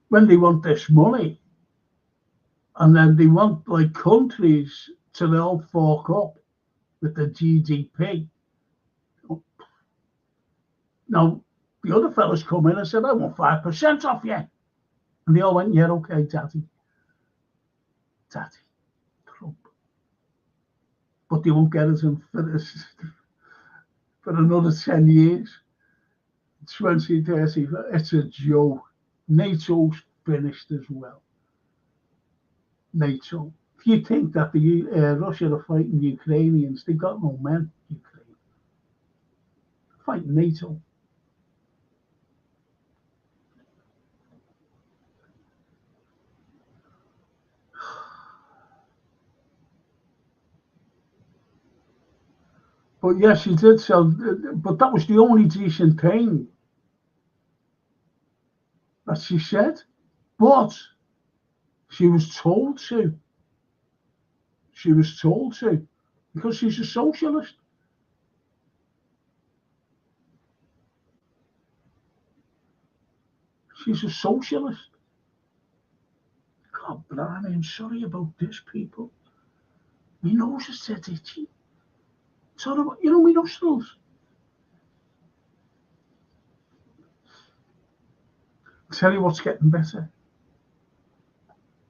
when they want this money, and then they want like countries to all fork up with the GDP. Now, the other fellas come in and said, I want 5% off you. And they all went, yeah, okay, Daddy, Trump. But they won't get us in for another 10 years. 2030, it's a joke. NATO's finished as well. NATO. If you think that the Russia are fighting Ukrainians, they've got no men. Ukraine. Fight NATO. But yes, she did sell, but that was the only decent thing that she said. But she was told to. She was told to, because she's a socialist. She's a socialist. God, blimey, I'm sorry about this, people. My nose is dead itchy. Sorry about, my nostrils. I'll tell you what's getting better.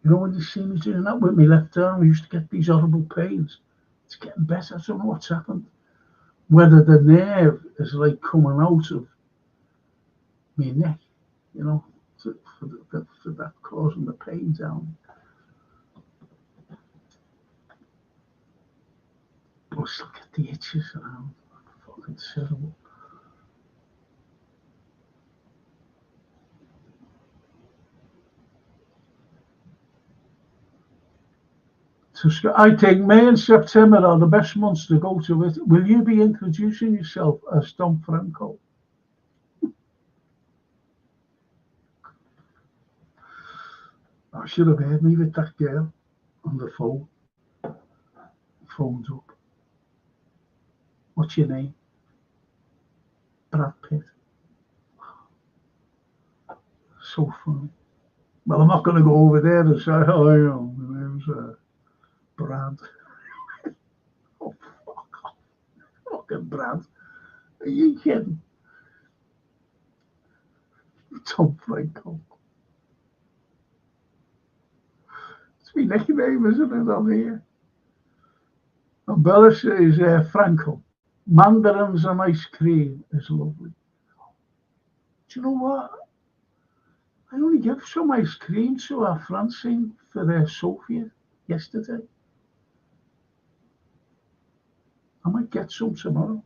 When you see me doing that with my left arm, I used to get these horrible pains. It's getting better. I don't know what's happened. Whether the nerve is like coming out of my neck, for that causing the pain down. But I still get the itches around. Fucking terrible. So I think May and September are the best months to go to it. Will you be introducing yourself as Tom Franco? I should have heard me with that girl on the phone. Phone's up. What's your name? Brad Pitt. So funny. Well, I'm not going to go over there and say, oh, my name's Brad. Oh, fuck off. Fucking Brad. Are you kidding? Tom Franco. It's my nickname, isn't it, on here? And Bella says, Franco, mandarins and ice cream is lovely. Do you know what? I only gave some ice cream to our Francine for Sophia yesterday. I might get some tomorrow.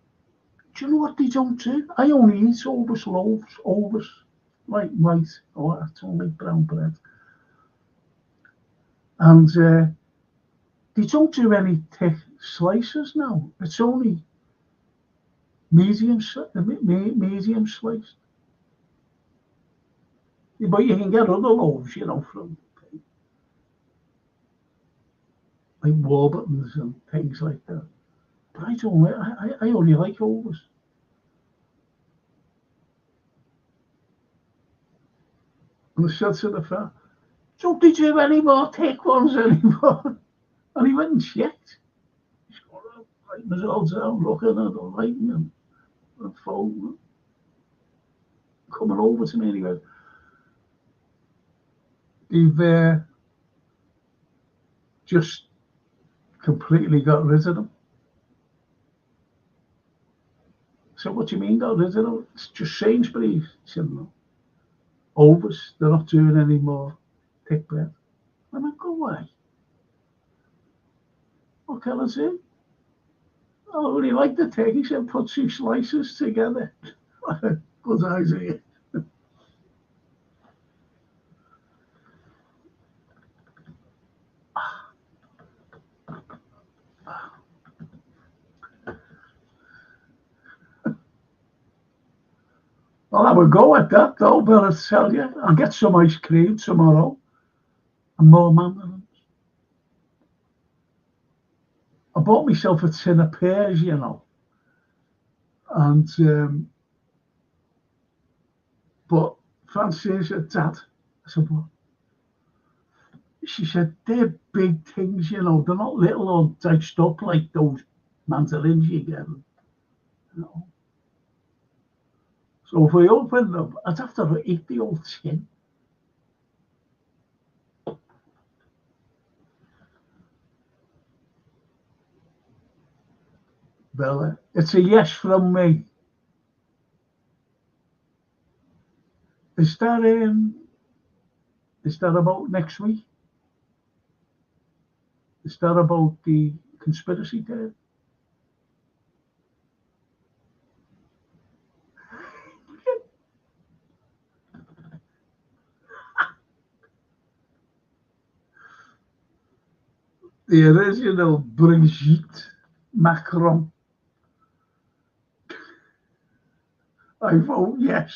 Do you know what they don't do? I only eat Overs loaves, Overs, like white, or I don't like brown bread. And they don't do any thick slices now. It's only medium sliced. But you can get other loaves, from like Warburton's and things like that. But I don't like, I only like Overs. And I said to the fella, don't they do any more thick ones anymore? And he went and checked. He's got writing his all down, looking at the lighting and the phone, coming over to me, and he went, they've just completely got rid of them. So what do you mean got rid of them? It's just Sainsbury's. He said, no. Overs, they're not doing any more thick bread. I went, go away. What can I say? Oh, really like the thick. He said, put 2 slices together. Good idea. I'll have a go at that though, but I tell you, I'll get some ice cream tomorrow and more mandarins. I bought myself a tin of pears, and but Francine said, Dad, I said, what? She said, they're big things, they're not little or diced up like those mandarins you get. So if we open them, I'd have to eat the old tin. Bella, it's a yes from me. Is that about next week? Is that about the conspiracy theory? The original Brigitte Macron. I vote yes.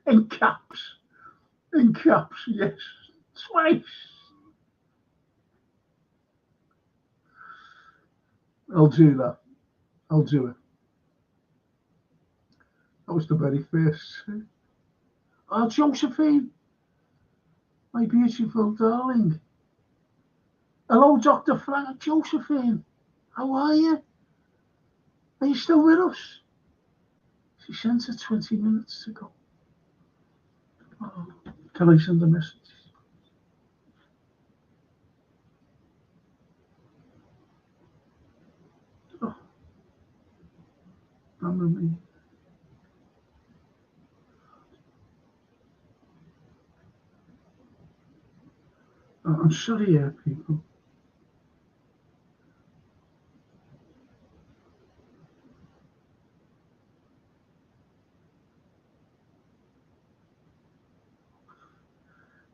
In caps. In caps, yes. Twice. I'll do that. I'll do it. That was the very first. Oh, Josephine, my beautiful darling. Hello, Dr. Frank. Josephine, how are you? Are you still with us? She sent it 20 minutes ago. Oh, can I send a message? Oh, damn me. Oh, I'm sorry, people.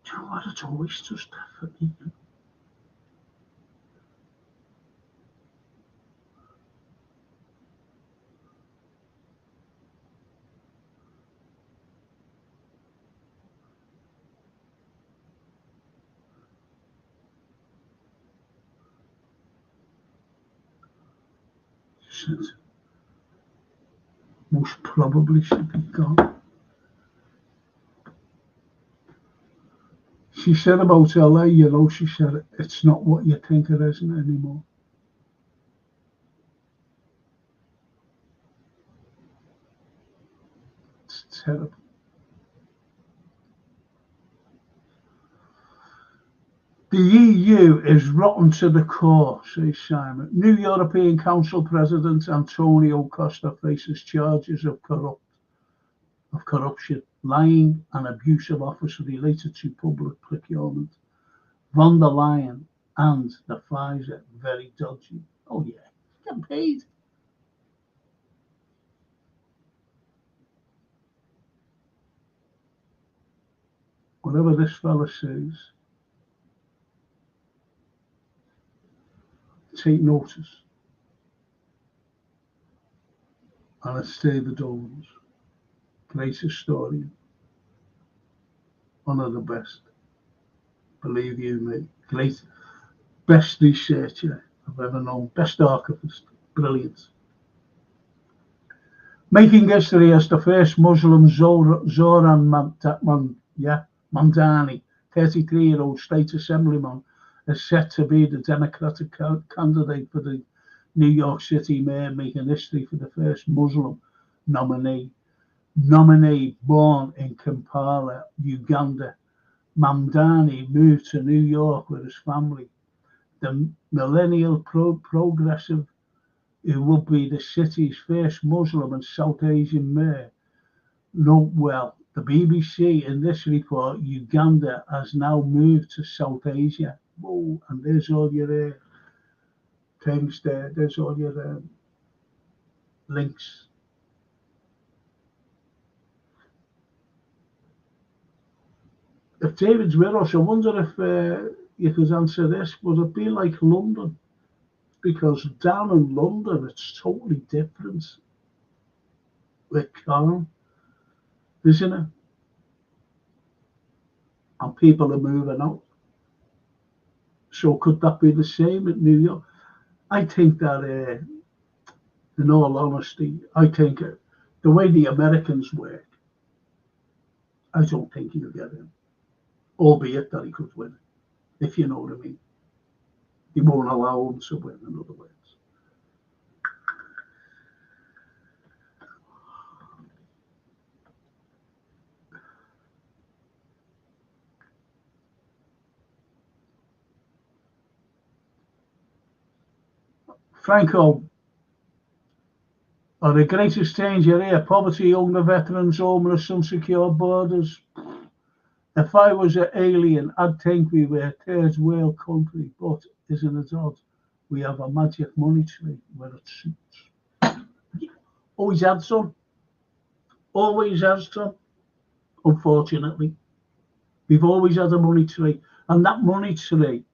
Do you know what? It always does that for me. Since most probably should be gone. She said about LA, she said it's not what you think it isn't anymore. It's terrible. The EU is rotten to the core, says Simon. New European Council President Antonio Costa faces charges of corruption, lying and abuse of office related to public procurement. Von der Leyen and the Pfizer, very dodgy. Oh yeah, getting paid. Whatever this fella says, take notice. And it's David Owens, great historian, one of the best. Believe you me, great, best researcher I've ever known, best archivist, brilliant. Making history as the first Muslim, Zoran Mamdani, 33-year-old state assemblyman, is set to be the Democratic candidate for the New York City mayor, making history for the first Muslim nominee. Born in Kampala, Uganda, Mamdani moved to New York with his family. The millennial progressive, who would be the city's first Muslim and South Asian mayor. Note well, the BBC in this report, Uganda has now moved to South Asia. Oh, and there's all your things there. There's all your links. If David's with us, I wonder if you could answer this. Would it be like London? Because down in London, it's totally different with calm, isn't it? And people are moving out. So could that be the same in New York? I think that, in all honesty, I think the way the Americans work, I don't think he'll get in. Albeit that he could win, if you know what I mean. He won't allow him to win, in other words. Franco, the greatest danger here, poverty, younger veterans, homeless, unsecured borders. If I was an alien, I'd think we were a third world country, but isn't it odd? We have a magic money tree where it suits. Always had some. Always has some. Unfortunately. We've always had a money tree. And that money tree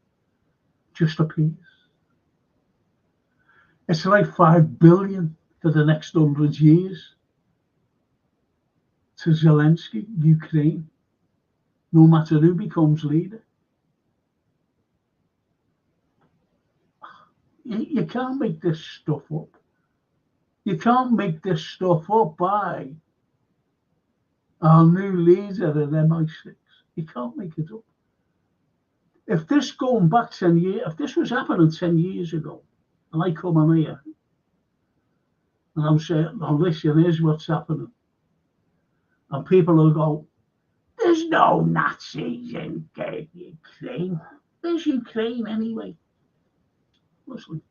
just appears. It's like 5 billion for the next 100 years to Zelensky, Ukraine, no matter who becomes leader. You can't make this stuff up. You can't make this stuff up by our new leader at MI6. You can't make it up. If this going back 10 years, if this was happening 10 years ago, and I come on here, and I'm saying, oh, listen, here's what's happening. And people will go, there's no Nazis in Ukraine. There's Ukraine anyway. Listen,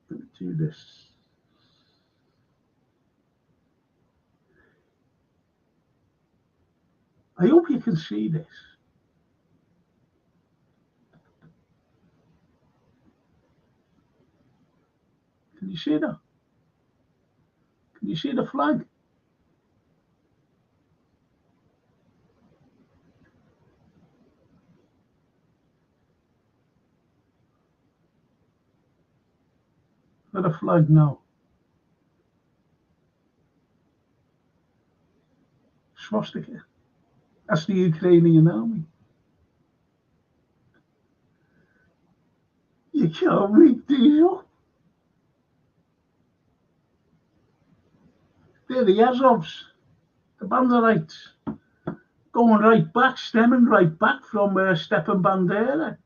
let me do this. I hope you can see this. Can you see that? Can you see the flag? Got a flag now. Swastika. That's the Ukrainian army. You can't make these up. They're the Azovs, the Banderites, going right back, stemming right back from Stepan Bandera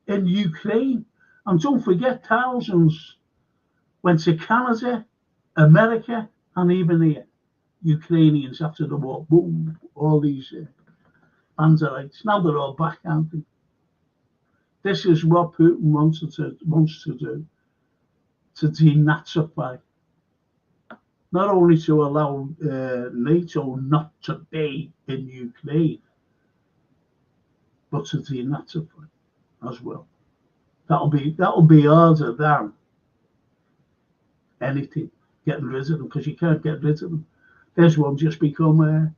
in Ukraine. And don't forget, thousands went to Canada, America, and even here. Ukrainians after the war. Boom, all these. Panzer rights. Now they're all back, aren't they? This is what Putin wants to do, to denazify. Not only to allow NATO not to be in Ukraine, but to denazify as well. That'll be harder than anything, getting rid of them, because you can't get rid of them. There's one just become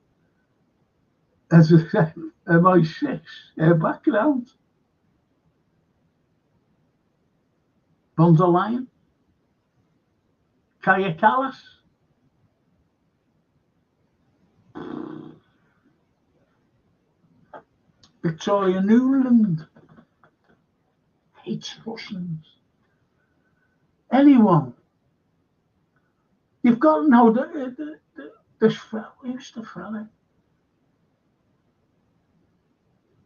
as a MI6 background. Von der Leyen, Kaya Kallas. Victoria Nuland hates Russians. Anyone. You've got to know that this fella, who's the fella?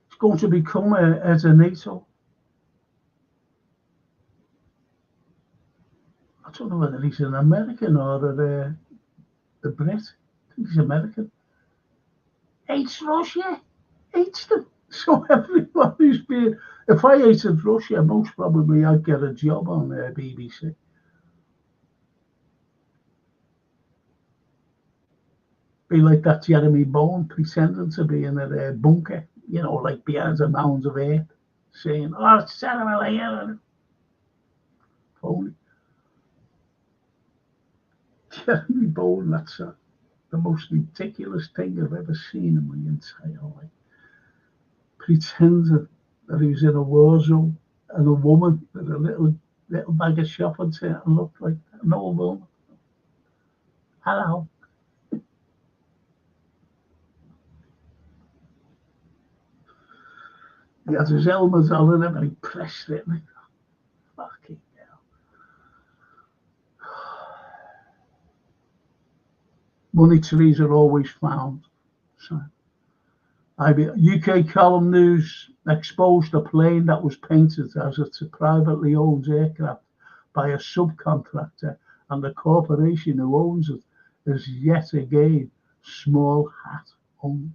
It's going to become as a NATO. I don't know whether he's an American or a Brit. I think he's American. Hates Russia. Hates them. So everyone who's been... If I hated Russia, most probably I'd get a job on BBC. Be like that Jeremy Bowen pretending to be in a bunker, you know, like behind a mound of earth, saying, "Oh, it's terrible here." Phony. Jeremy Bowen, that's the most ridiculous thing I've ever seen in my entire life. Pretending that he was in a war zone and a woman with a little bag of shopping and looked like an old woman. Hello. He had his helmet on and everything, he pressed it. And fucking hell. Money trees are always found. So, UK Column News exposed a plane that was painted as a privately owned aircraft by a subcontractor, and the corporation who owns it is yet again small hat owned.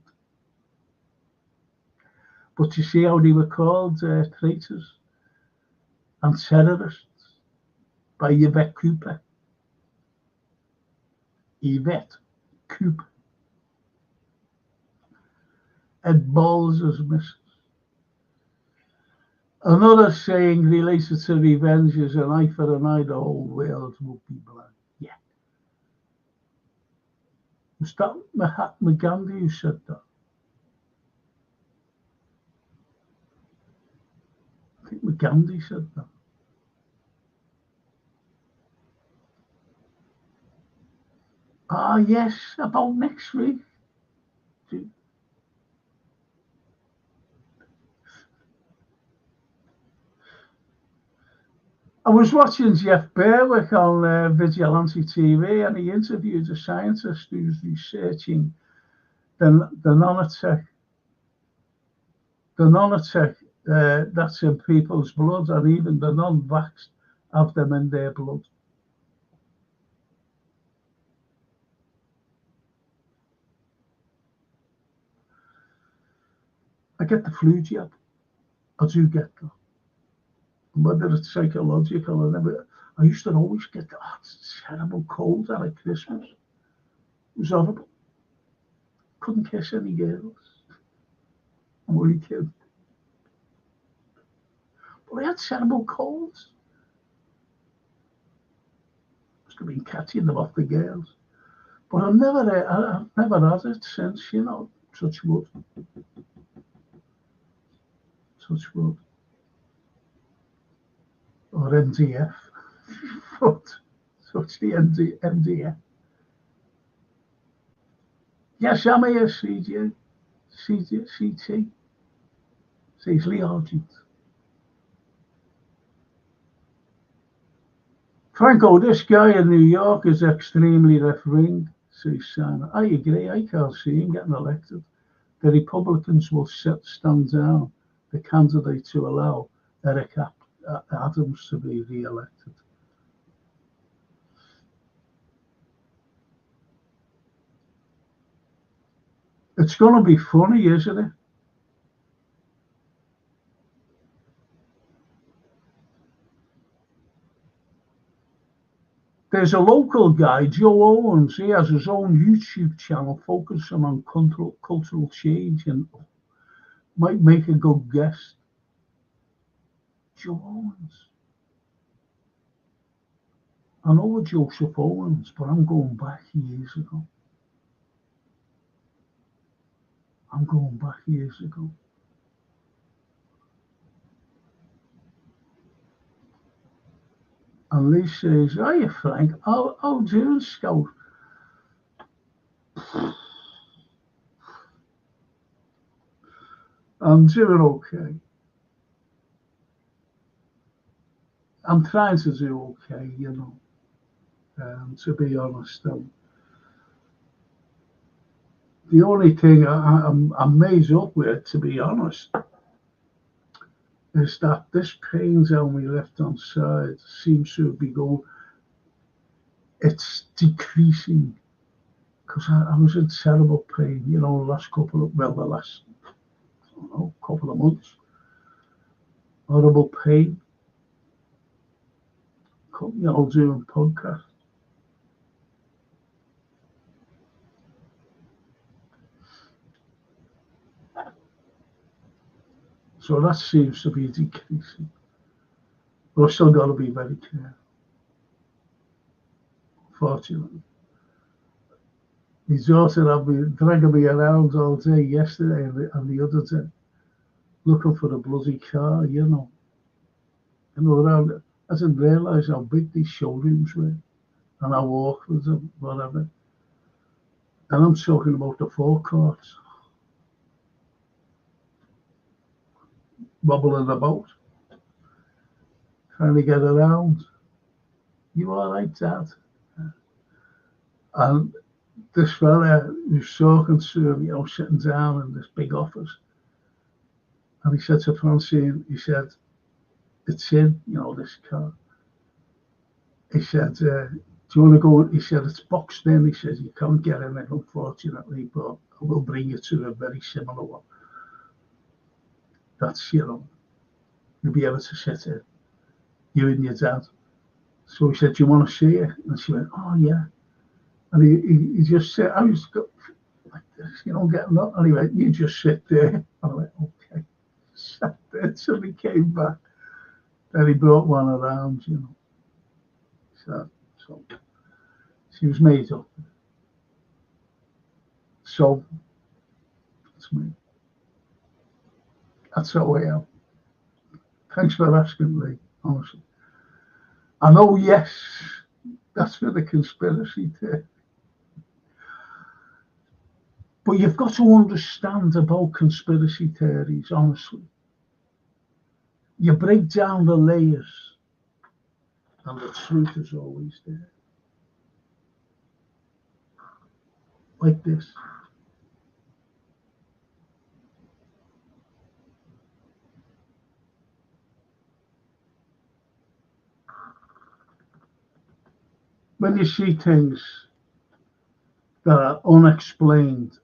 But you see how they were called traitors and terrorists by Yvette Cooper. Yvette Cooper. Ed Balls as missus. Another saying related to revenge is an eye for an eye, the whole world will be blind. Yeah. Was that Mahatma Gandhi who said that? I think Gandhi said that. Ah, yes, about next week. I was watching Jeff Berwick on Vigilante TV, and he interviewed a scientist who's researching the nanotech that's in people's blood, and even the non-vaxxed have them in their blood. I get the flu jab. I do get that. Whether it's psychological or never, I used to always get that terrible cold at Christmas. It was horrible. Couldn't kiss any girls. I'm only kidding. But I had terrible colds. Must have been catching them off the girls. But I've never had it since, you know, touch wood. Touch wood. Or MDF. But touch the MDF. Yes, I'm here, CT. Says Lee Argent. Franco, this guy in New York is extremely left-wing, says Simon. I agree, I can't see him getting elected. The Republicans will stand down the candidate to allow Eric Adams to be re-elected. It's going to be funny, isn't it? There's a local guy, Joe Owens. He has his own YouTube channel focusing on cultural change and might make a good guest. Joe Owens. I know a Joseph Owens, but I'm going back years ago. And Lee says, "Hiya, Frank. How doing, Scout?" I'm doing okay. I'm trying to do okay, to be honest. The only thing I'm made up with, to be honest, is that this pain down my left-hand side seems to be it's decreasing, because I was in terrible pain, the last couple of months. Horrible pain, doing podcasts. So that seems to be decreasing. But I've still got to be very careful. Fortunately. My daughter had me dragging me around all day yesterday and the other day, looking for a bloody car, around. I didn't realise how big these showrooms were, and I walked with them, whatever. And I'm talking about the forecourts, wobbling about, trying to get around. "You all right, Dad?" And this fella who's talking to him, sitting down in this big office, and he said to Francine, he said, "It's in, this car." He said, "Do you want to go?" He said, "It's boxed in." He says, "You can't get in it, unfortunately, but I will bring you to a very similar one. That's, you'll be able to sit in, you and your dad." So he said, "Do you want to see it?" And she went, "Oh, yeah." And he just said, I was like this, getting up. And he went, "You just sit there." And I went, "Okay." Sat there until he came back. Then he brought one around, So she was made up. So that's me. That's how I am. Thanks for asking, Lee, honestly. I know, yes, that's for the conspiracy theory. But you've got to understand about conspiracy theories, honestly. You break down the layers, and the truth is always there. Like this. When you see things that are unexplained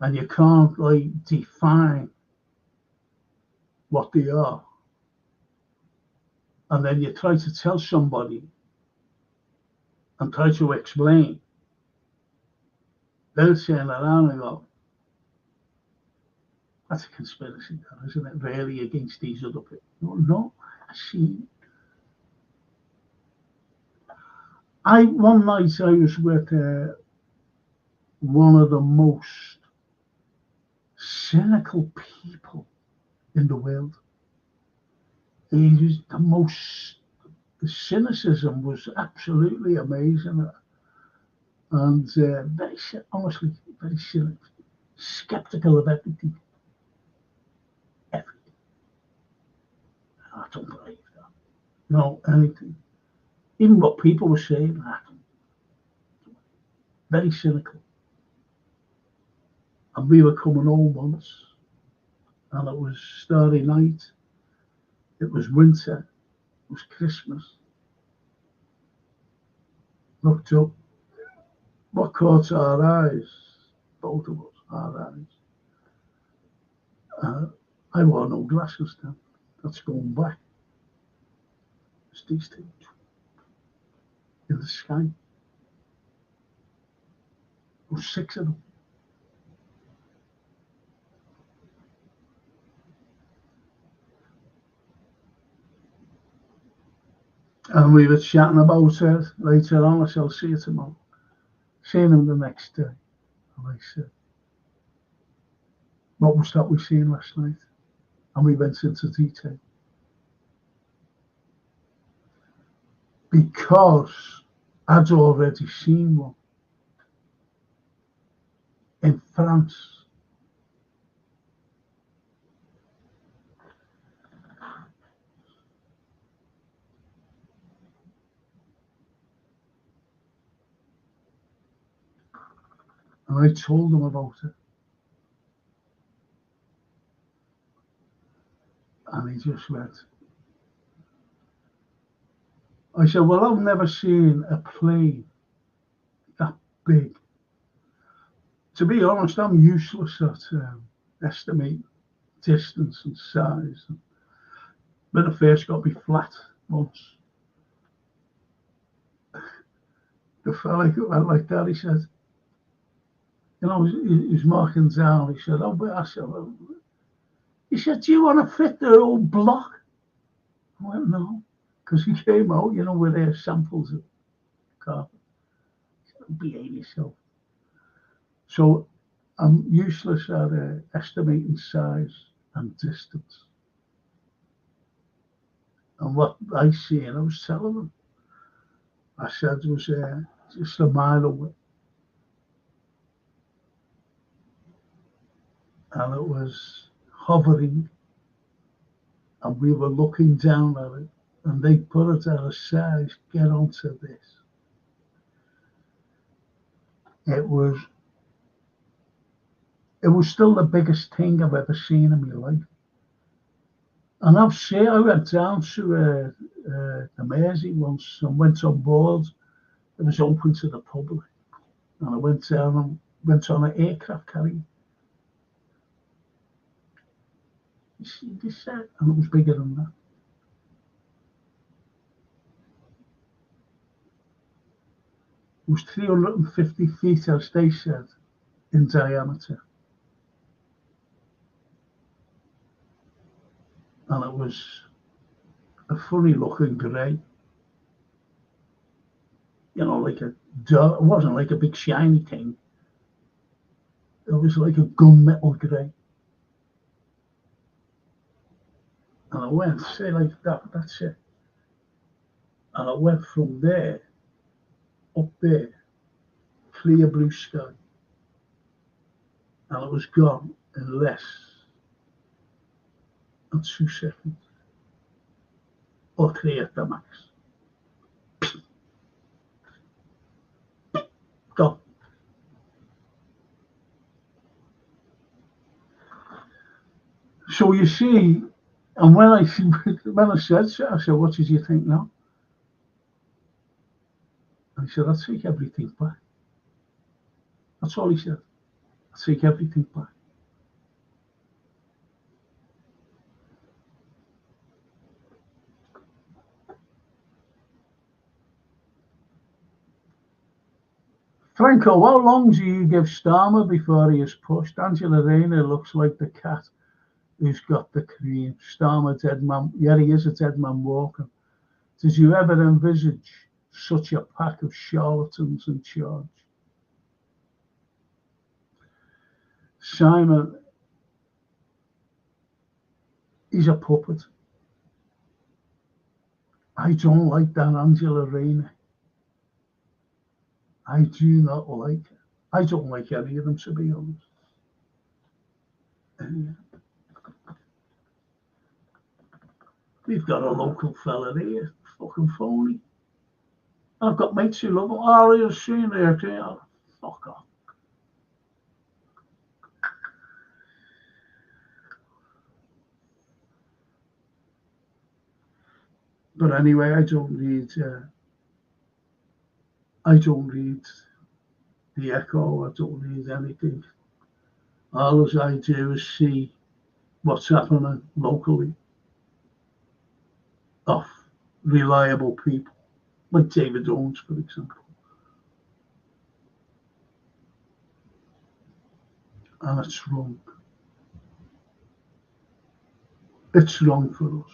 and you can't define what they are, and then you try to tell somebody and try to explain, they'll turn around and go, "That's a conspiracy, isn't it? Really, against these other people." No, I see. One night I was with one of the most cynical people in the world. He was the cynicism was absolutely amazing. And honestly, very cynical, skeptical of everything. Everything. I don't believe that. No, anything. Even what people were saying, very cynical. And we were coming home once, and it was Starry Night. It was winter. It was Christmas. Looked up. What caught our eyes? Both of us, our eyes. I wore no glasses then. That's going back. It's these things. in the sky. There were 6 of them. And we were chatting about it later on. I said, I'll see you tomorrow. Seeing him the next day. And I said, what was that we seen last night? And we went into detail. Because I'd already seen one in France. And I told him about it. And he just went. I said, well, I've never seen a plane that big. To be honest, I'm useless at estimating distance and size. When I first got me flat once, the fella who went like that, he said, you know, he was marking down. He said, oh, but I said, well, he said, do you want to fit the whole block? I went, no, because he came out, you know, with their samples of carpet. He said, behave yourself. So I'm useless at estimating size and distance. And what I see, and I was telling them, I said it was just a mile away. And it was hovering, and we were looking down at it, and they put it at a size, get onto this. It was still the biggest thing I've ever seen in my life. And I went down to the Mersey once and went on board. It was open to the public. And I went down and went on an aircraft carrier. You see this? And it was bigger than that. It was 350 feet, as they said, in diameter. And it was a funny looking grey. You know, like it wasn't like a big shiny thing. It was like a gunmetal grey. And I went, say like that, that's it. And I went from there, up there, clear blue sky. And it was gone in less than 2 seconds. Or 3 at the max. Gone. So you see, and when I said so, I said, what did you think now? And he said, I'll take everything back. That's all he said. I'll take everything back. Franco, how long do you give Starmer before he is pushed? Angela Rayner looks like the cat who's got the cream. Starmer, dead man. Yeah, he is a dead man walking. Did you ever envisage such a pack of charlatans in charge? Simon, he's a puppet. I don't like that Angela Rayner. I do not like it. I don't like any of them, to be honest. We've got a local fella here, fucking phony. I've got mates who love him. Oh, you've seen there, oh, fuck off. But anyway, I don't read the Echo. I don't read anything. All I do is see what's happening locally of reliable people like David Owens, for example. And it's wrong. It's wrong for us.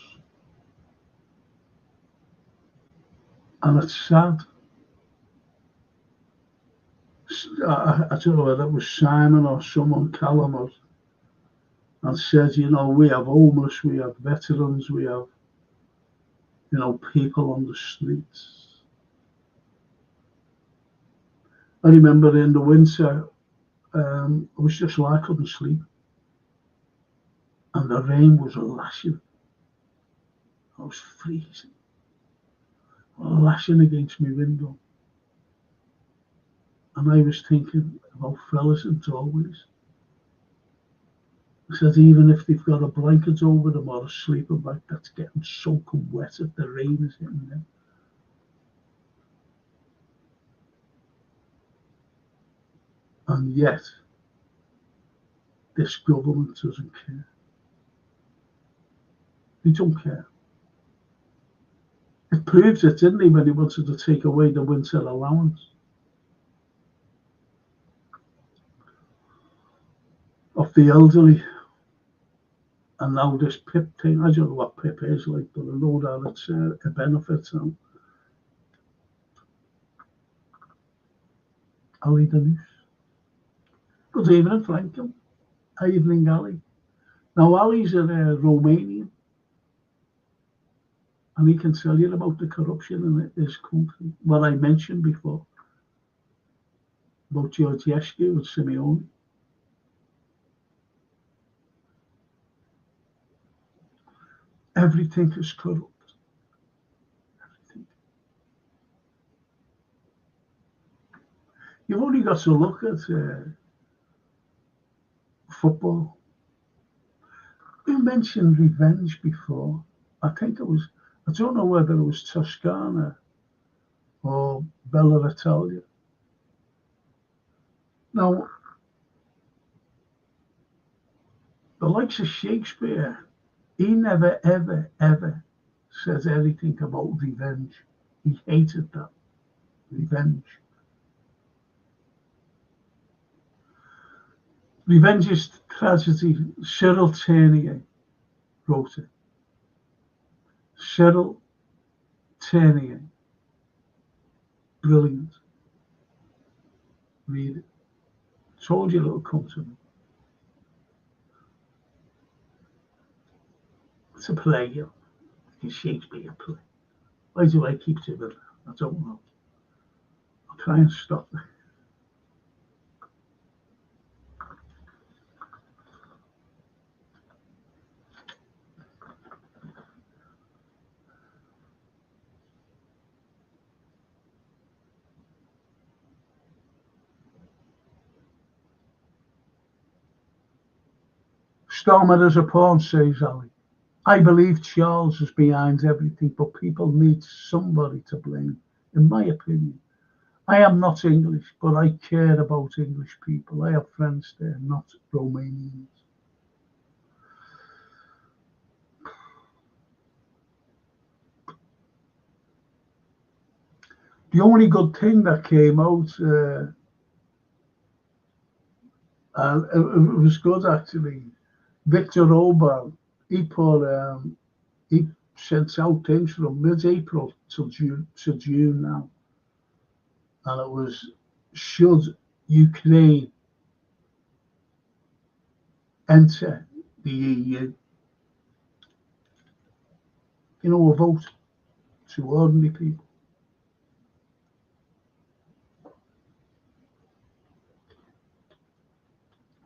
And it's sad. I don't know whether it was Simon or someone, Callum, and said, we have homeless, we have veterans, we have, people on the streets. I remember in the winter, it was just like I couldn't sleep. And the rain was lashing. I was freezing. Lashing against my window. And I was thinking about fellas and doorways. I said, even if they've got a blanket over them or a sleeping bag, that's getting soaking wet if the rain is hitting them. And yet, this government doesn't care. They don't care. It proved it, didn't he, when he wanted to take away the winter allowance of the elderly. And now this PIP thing, I don't know what PIP is like, but I know that it's a benefit. I'll read the news. Good evening, Franklin. Evening, Ali. Now, Ali's a Romanian, and he can tell you about the corruption in his country. What I mentioned before about Georgescu and Simeone. Everything is corrupt. Everything. You've only got to look at football. We mentioned revenge before. I think it was, I don't know whether it was Toscana or Bella Italia. Now, the likes of Shakespeare, he never, ever, ever said anything about revenge. He hated that. Revenge. Revenge is tragedy. Cyril Tourneur wrote it. Cyril Tourneur. Brilliant. Read it. Told you it'll come to me. It's a play, a Shakespeare play. Why do I keep to it? I don't know. I'll try and stop it. Stormer is a pawn, says Ali. I believe Charles is behind everything, but people need somebody to blame, in my opinion. I am not English, but I care about English people. I have friends there, not Romanians. The only good thing that came out, it was good actually. Viktor Orban, he sent out things from mid-April to June now, and it was, should Ukraine enter the EU? A vote to ordinary people.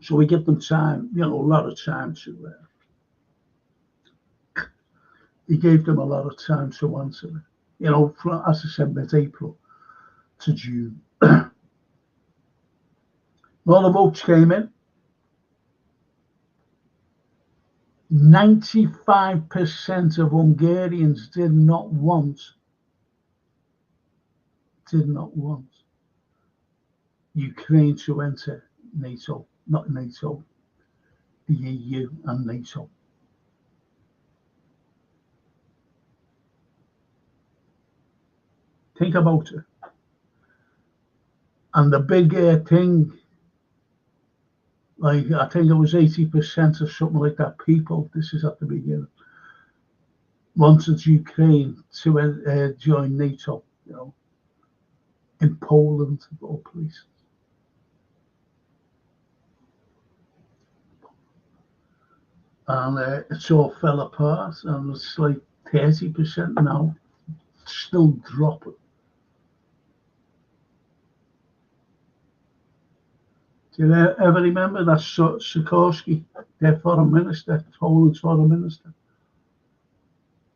So we give them time, a lot of time to. He gave them a lot of time to answer it. From, as I said, mid-April to June. All the votes came in. 95% of Hungarians did not want Ukraine to enter NATO, not NATO, the EU and NATO. Think about it. And the big thing, like I think it was 80% or something like that, people, this is at the beginning, wanted Ukraine to join NATO, you know, in Poland of all places. And it all fell apart, and it's like 30% now, still dropping. Do you ever remember that Sikorsky, their foreign minister, Poland's foreign minister?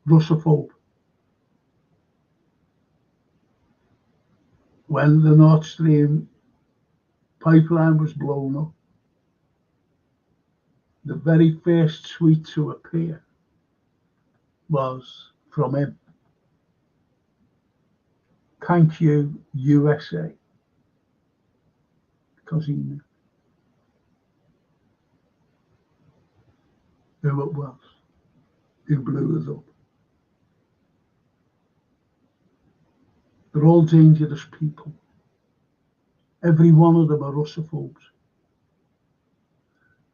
Russophobe. When the Nord Stream pipeline was blown up, the very first tweet to appear was from him. Thank you, USA. Because he knew who it was who blew us up. They're all dangerous people. Every one of them are Russophobes.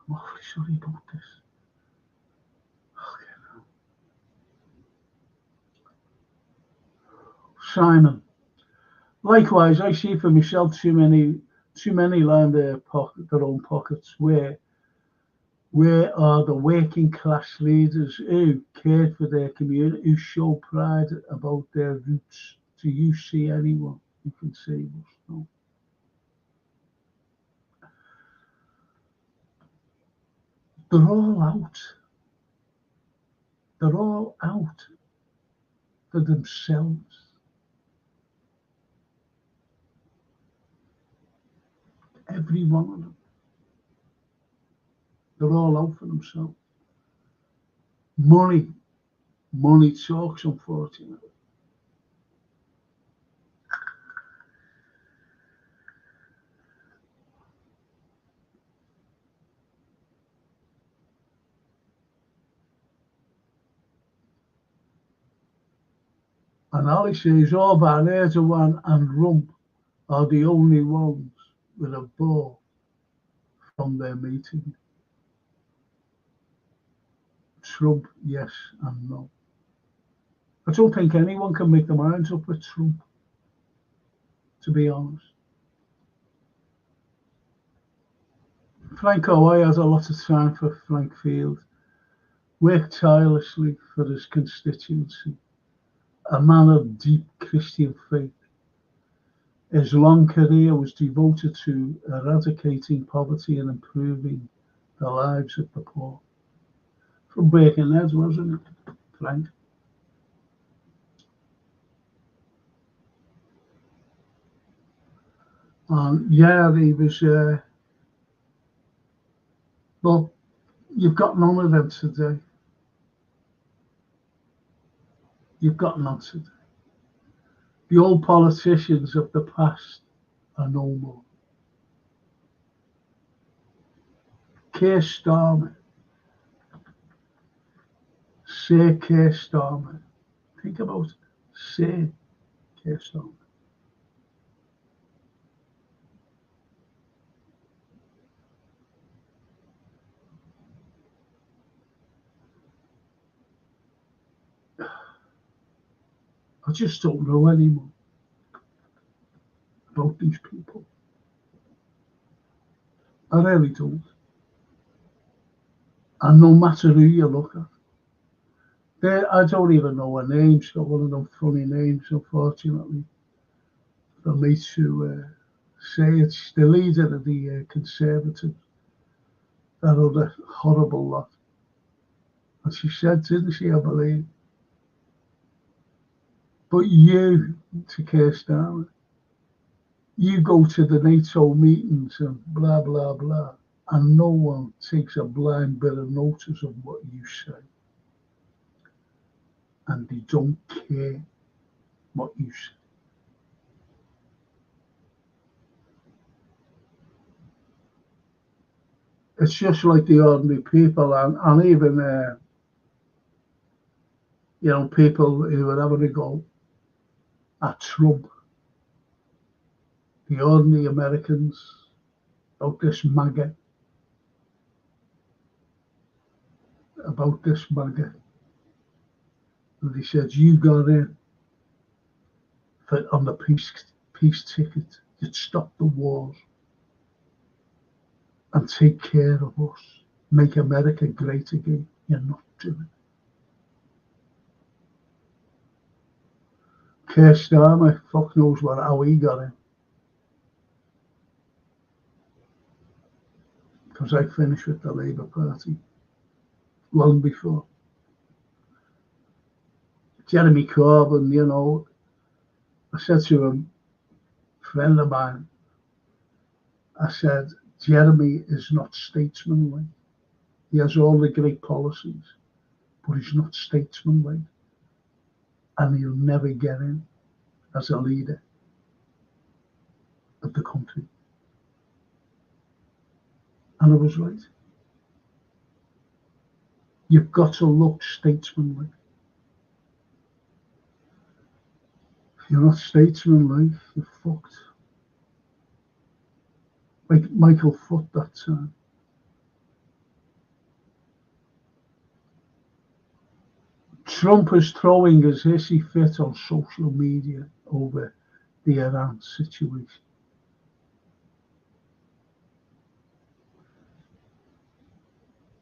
I'm awfully sorry about this. Okay. Simon. Likewise, I see for myself too many line their own pockets. Where are the working class leaders who cared for their community, who show pride about their roots? Do you see anyone who can save us? No. They're all out. They're all out for themselves. Every one of them. They're all out for themselves. Money talks, unfortunately. And Ali says, Orban, Erdogan and Rump are the only ones with a ball from their meeting. Trump, yes and no. I don't think anyone can make their minds up with Trump, to be honest. Franco, I had a lot of time for Frank Field, worked tirelessly for his constituency, a man of deep Christian faith. His long career was devoted to eradicating poverty and improving the lives of the poor. From Birkenhead, wasn't it, Frank? Yeah, he was. Well, you've got none of them today. You've got none today. The old politicians of the past are no more. Keir Starmer, Sir Keir Starmer. Think about it, Sir Keir Starmer. I just don't know anymore about these people. I really don't. And no matter who you look at, I don't even know her name. She's got one of them funny names, unfortunately, for me to say it. She's the leader of the Conservatives, that other horrible lot. And she said, didn't she, I believe? But you, to Keir Starmer, you go to the NATO meetings and blah, blah, blah, and no one takes a blind bit of notice of what you say. And they don't care what you say. It's just like the ordinary people, and even, people who are having a go at Trump, the ordinary Americans, about this MAGA, And he said, you got in on the peace ticket. You'd stop the wars and take care of us. Make America great again. You're not doing it. Keir Starmer, fuck knows how he got in. Because I finished with the Labour Party long before. Jeremy Corbyn, you know, I said to him, friend of mine, I said, Jeremy is not statesmanlike. He has all the great policies, but he's not statesmanlike. And he'll never get in as a leader of the country. And I was right. You've got to look statesmanlike. If you're not statesmanlike, you're fucked. Like Michael Foot that time. Trump is throwing his hissy fit on social media over the Iran situation.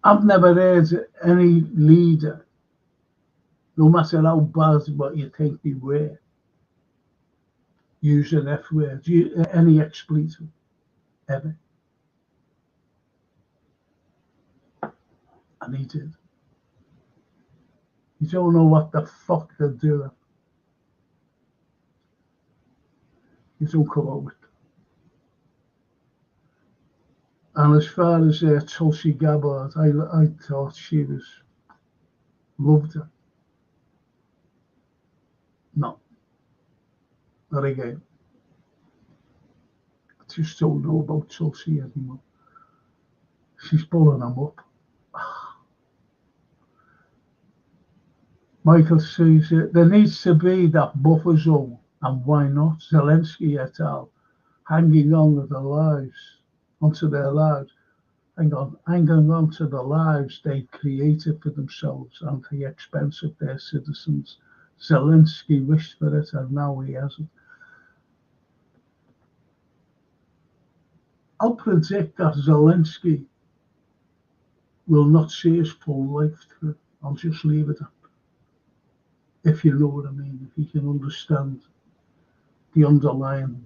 I've never heard any leader, no matter how bad what you think they were, use an F word, any expletive, ever. And he did. You don't know what the fuck they're doing. You don't come up with it. And as far as Tulsi Gabbard, I thought she was loved her. No, not again. I just don't know about Tulsi anymore. She's pulling them up. Michael says there needs to be that buffer zone, and why not? Zelensky et al. Hanging on to their lives, hanging on to the lives they've created for themselves and the expense of their citizens. Zelensky wished for it, and now he has it. I'll predict that Zelensky will not see his full life through. I'll just leave it at that. If you know what I mean, if you can understand the underlying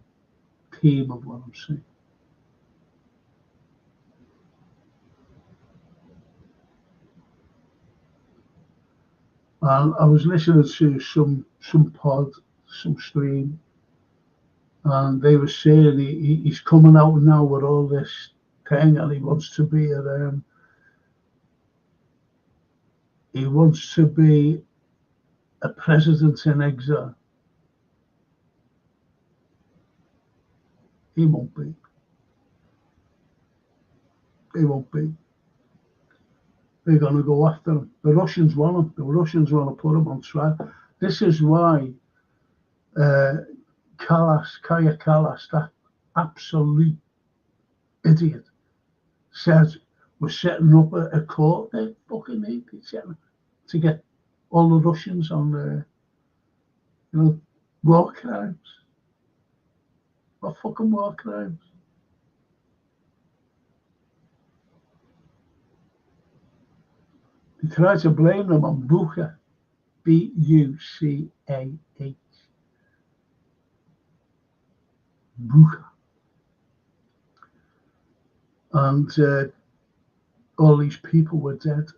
theme of what I'm saying. And I was listening to some pod, some stream, and they were saying he's coming out now with all this thing, and he wants to be a president in exile. He won't be. He won't be. They're going to go after him. The Russians want him. The Russians want to put him on trial. This is why Kaya Kallas, that absolute idiot, said we're setting up a court. They're fucking idiots to get all the Russians on war crimes. What fucking war crimes? They try to blame them on Bucha, B-U-C-A-H. Bucha. And all these people were dead.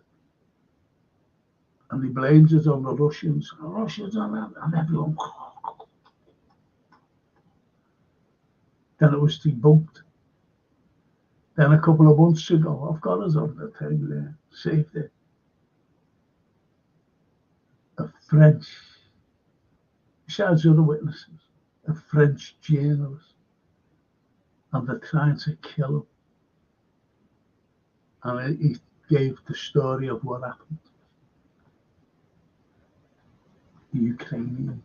And he blames it on the Russians. The Russians and everyone. Then it was debunked. Then a couple of months ago, I've got us on the thing there, saved it. A French, besides other witnesses, a French journalist, and they're trying to kill him. And he gave the story of what happened. The Ukrainians.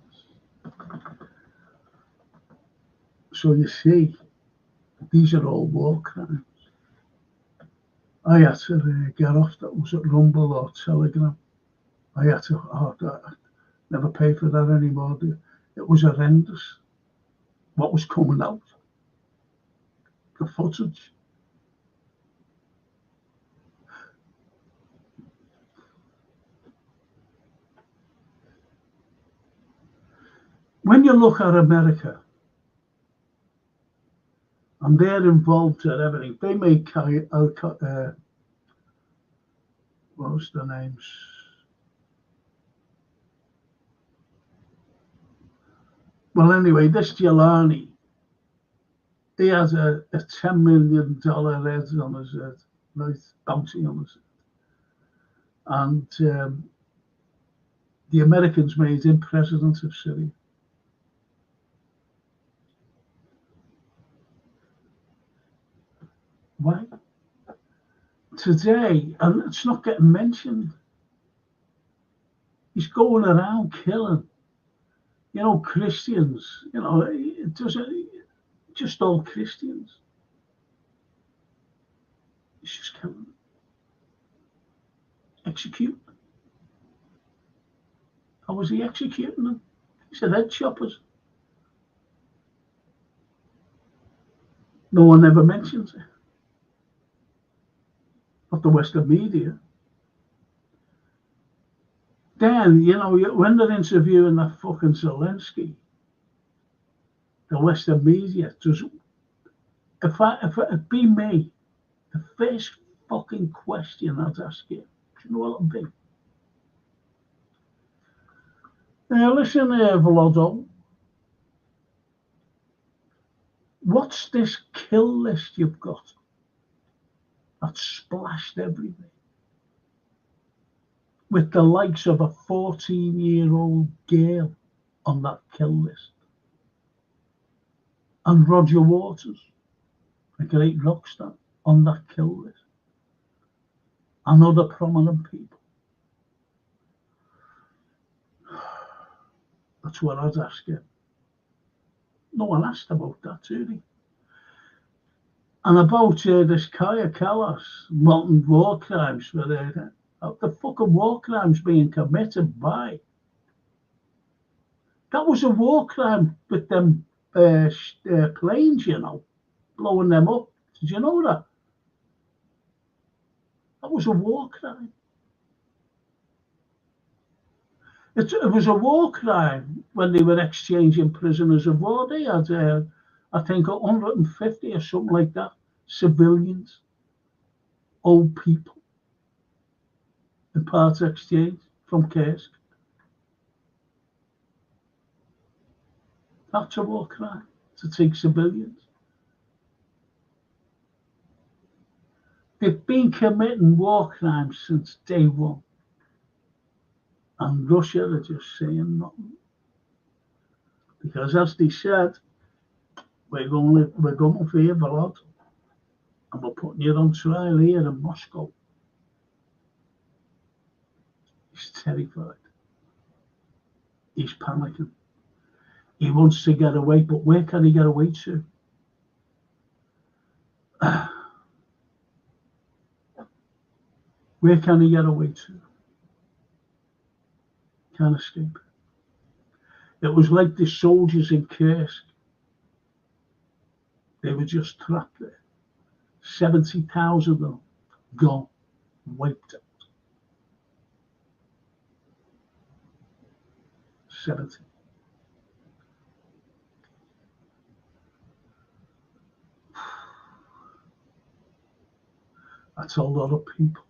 So you see, these are all war crimes. I had to get off that. Was it Rumble or Telegram? I had to, never pay for that anymore. It was horrendous what was coming out, the footage. When you look at America, and they're involved in everything, they make, what was the names? Well, anyway, this Giuliani, he has a $10 million head on his head, nice bounty on his head. And the Americans made him president of Syria. Why? Today, and it's not getting mentioned, he's going around killing, Christians, it doesn't, just all Christians. He's just killing them. Execute them. How was he executing them? He said head choppers. No one ever mentions it. Of the Western media. Then, when they're interviewing that fucking Zelensky, the Western media does. If it'd be me, the first fucking question I'd ask you, do you know what it'd be? Now, listen here, Volodo. What's this kill list you've got that's splashed everywhere? With the likes of a 14-year-old girl on that kill list. And Roger Waters, a great rock star, on that kill list. And other prominent people. That's what I'd ask you. No one asked about that, did he? And about this Kaya Kallas, modern war crimes for the fucking war crimes being committed by. That was a war crime with them planes, blowing them up. Did you know that? That was a war crime. It was a war crime when they were exchanging prisoners of war. They had, I think, 150 or something like that, civilians, old people, in part exchange from Kursk. That's a war crime, to take civilians. They've been committing war crimes since day one. And Russia are just saying nothing. Because as they said, we're going for you, Volod, and we're putting you on trial here in Moscow. He's terrified. He's panicking. He wants to get away, but where can he get away to? Where can he get away to? Can't escape. It was like the soldiers in Kursk. They were just trapped there. 70,000 of them gone, wiped out. 70. That's a lot of people.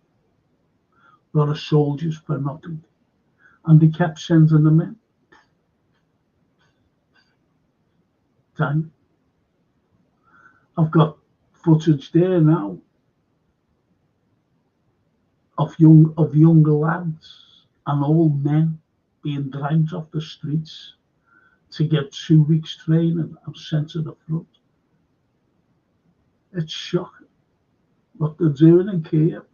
A lot of soldiers for nothing. And they kept sending them in. Time. I've got footage there now of younger lads and old men being dragged off the streets to get 2 weeks training and sent to the front. It's shocking what they're doing in Kiev.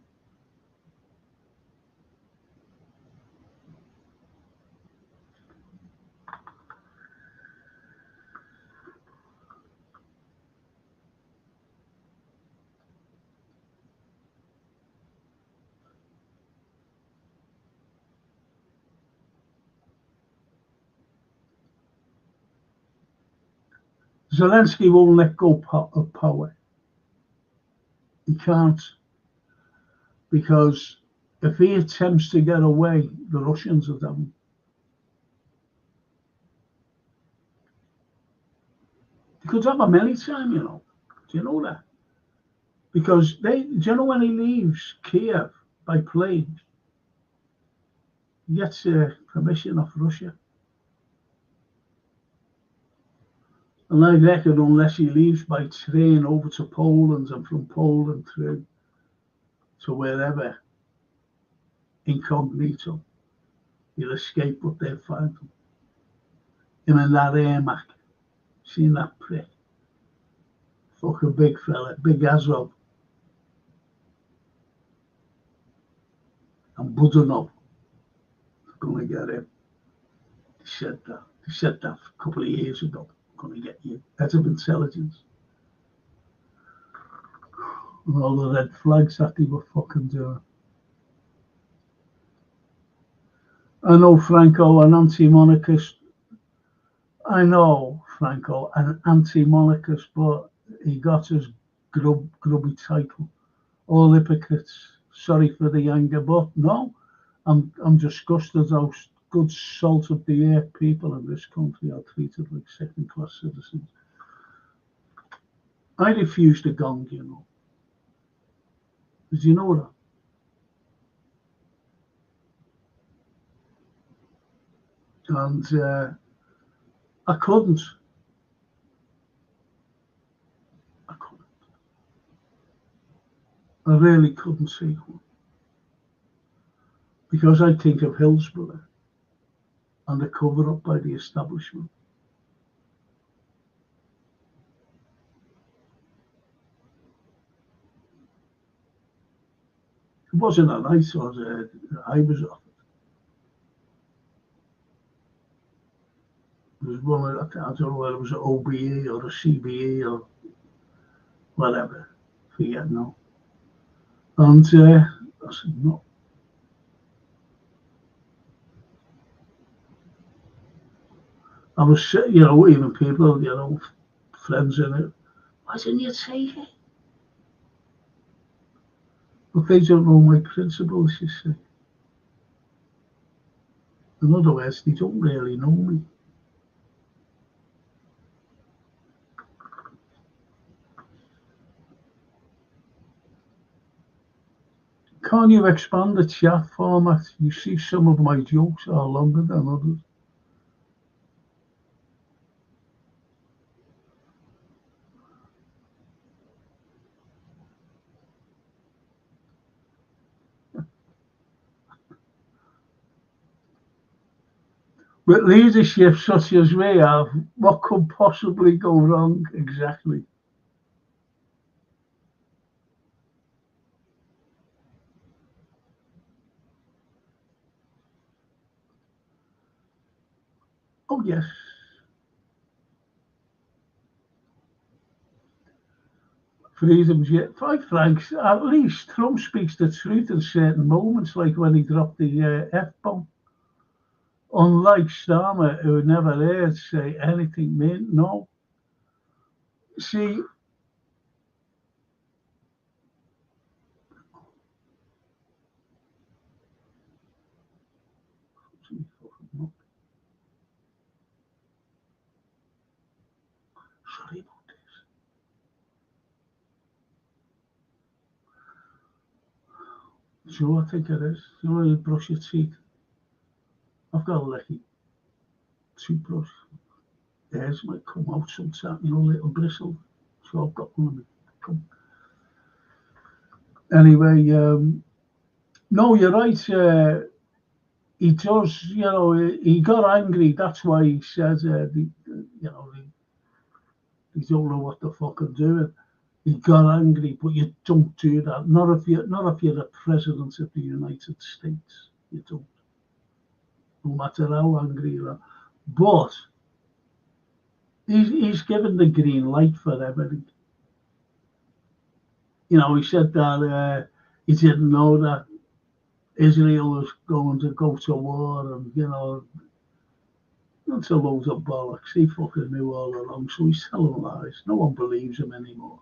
Zelensky won't let go of power. He can't, because if he attempts to get away, the Russians are down. He could have him anytime, you know. Do you know that? Because do you know when he leaves Kiev by plane, he gets permission off Russia. And I reckon unless he leaves by train over to Poland and from Poland through to wherever, incognito, he'll escape what they'll find him. Him in that airmac. Seen that prick? Fucking big fella, big as well. And Budanov gonna get him. He said that. He said that a couple of years ago. Gonna get you. Head of intelligence. And all the red flags that they were fucking doing. I know Franco, an anti-monarchist. I know Franco, an anti-monarchist, but he got his grubby title. All hypocrites. Sorry for the anger, but no, I'm disgusted how good salt of the earth people in this country are treated like second-class citizens. I refuse the gong, you know. Did you know that? And I couldn't. I really couldn't see one. Because I think of Hillsborough and the cover-up by the establishment. It wasn't a night I was off. It was one of, I don't know whether it was an OBE or a CBE or whatever. Forget now. And I said, no. I was, you know, even people, you know, friends in it. Why didn't you take it? But they don't know my principles, you see. In other words, they don't really know me. Can you expand the chat format? You see some of my jokes are longer than others. With leadership such as we have, what could possibly go wrong exactly? Oh, yes. Freedoms, yeah. Quite frank, at least Trump speaks the truth in certain moments, like when he dropped the F-bomb. Unlike Starmer, who never heard say anything meant no. See, sorry about this. Sure, I think it is. You know, you brush your teeth. I've got a lecky toothbrush. Hairs might come out sometimes, you know, little bristle. So I've got one of them. Anyway, no, you're right. He does, you know, he got angry. That's why he says, you know, they don't know what the fuck I'm doing. He got angry, but you don't do that. Not if you're the president of the United States. You don't. No matter how angry you are. But he's given the green light for everything. You know, he said that he didn't know that Israel was going to go to war, and you know, That's a load of bollocks. He fucking knew all along, so he's telling lies. No one believes him anymore.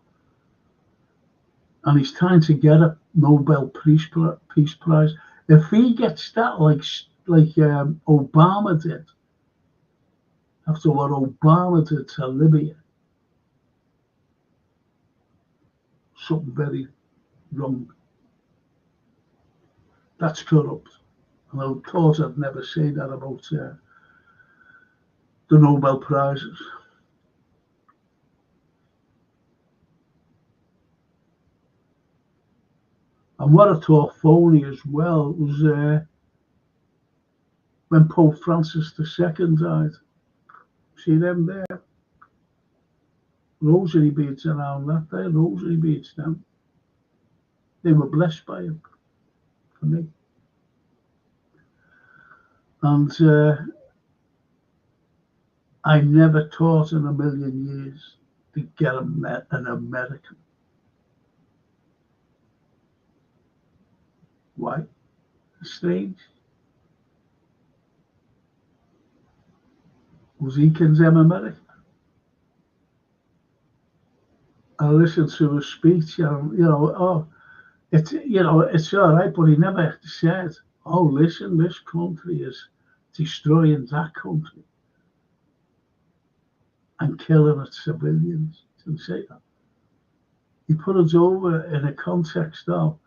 And he's trying to get a Nobel Peace Prize. If he gets that, like Obama did, after what Obama did to Libya, something very wrong. That's corrupt. And of course, I'd never say that about the Nobel Prizes. And what I thought phony as well was when Pope Francis II died. See them there? Rosary beads around that there, rosary beads down. They were blessed by him, for me. And I never thought in a million years to get an American. Why? Strange. Was he condemn America? I listened to his speech, and it's all right, but he never said, "Oh, listen, this country is destroying that country and killing its civilians." He didn't say that. He put it over in a context of,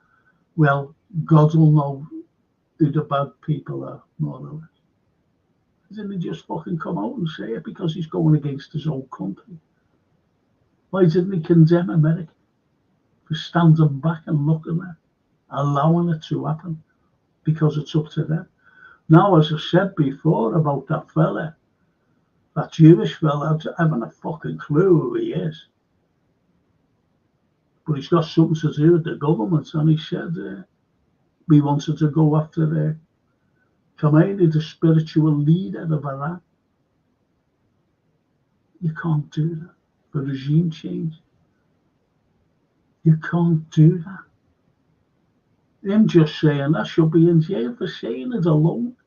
well, God will know who the bad people are, more or less. Didn't he just fucking come out and say it because he's going against his own country? Why didn't he condemn America for standing back and looking at, allowing it to happen? Because it's up to them. Now, as I said before about that fella, that Jewish fella, I haven't a fucking clue who he is. But he's got something to do with the government, and he said we wanted to go after Khomeini, the spiritual leader of Iran. You can't do that. For regime change. You can't do that. Him just saying that should be in jail for saying it alone.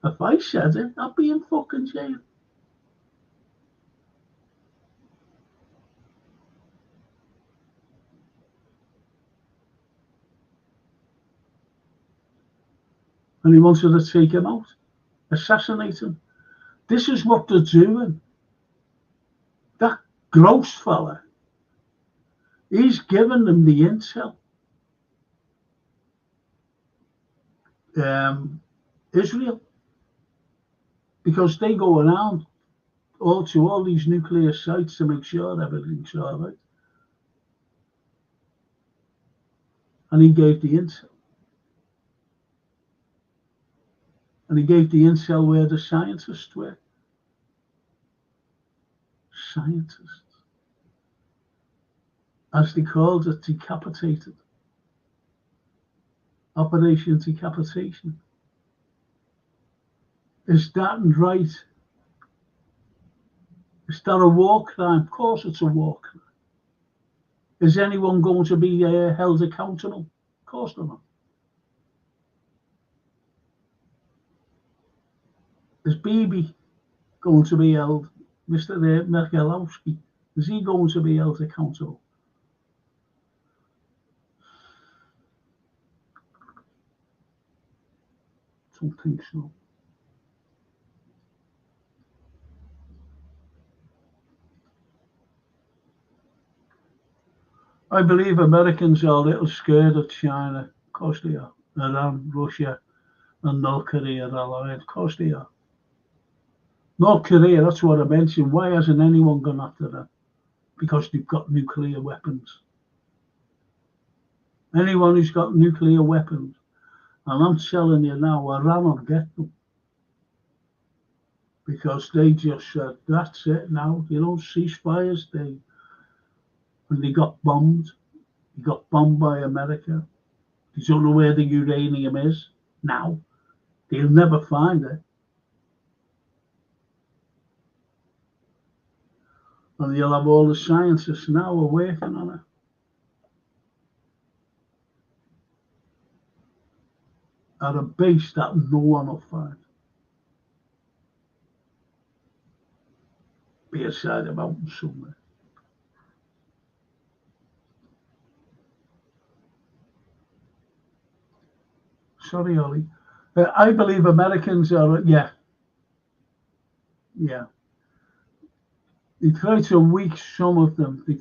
If I said it, I'd be in fucking jail. And he wanted to take him out, assassinate him. This is what they're doing. That gross fella, he's given them the intel. Israel, because they go around to all these nuclear sites to make sure everything's all right. And he gave the intel. And he gave the intel where the scientists were. Scientists. As they called it, decapitated. Operation Decapitation. Is that right? Is that a war crime? Of course it's a war crime. Is anyone going to be held accountable? Of course they're not. Is Bibi going to be held? Mr. Merkelowski, is he going to be held accountable? Don't think so. I believe Americans are a little scared of China. Of course they are. Iran, Russia, and North Korea are allied. Of course they are. North Korea, that's what I mentioned. Why hasn't anyone gone after them? Because they've got nuclear weapons. Anyone who's got nuclear weapons, and I'm telling you now, Iran will get them. Because they just said, that's it now. You know, ceasefires, when they got bombed by America. They don't know where the uranium is now. They'll never find it. And you'll have all the scientists now are working on it. At a base that no one will find. your side of the mountain somewhere. Sorry, Ollie. I believe Americans are, yeah. They try to weaken some of them. They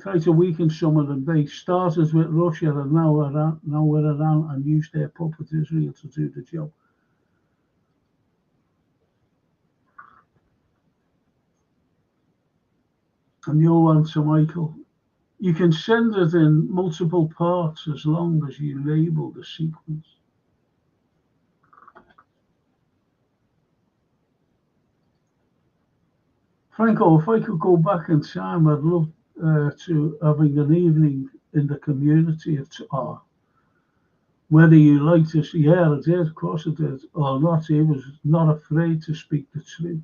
started with Russia and now we're around and use their puppet Israel to do the job. And the old answer, Michael, you can send it in multiple parts as long as you label the sequence. Franco, if I could go back in time, I'd love to having an evening in the community of art. Whether you liked it, yeah, it did, of course it did, or not, he was not afraid to speak the truth.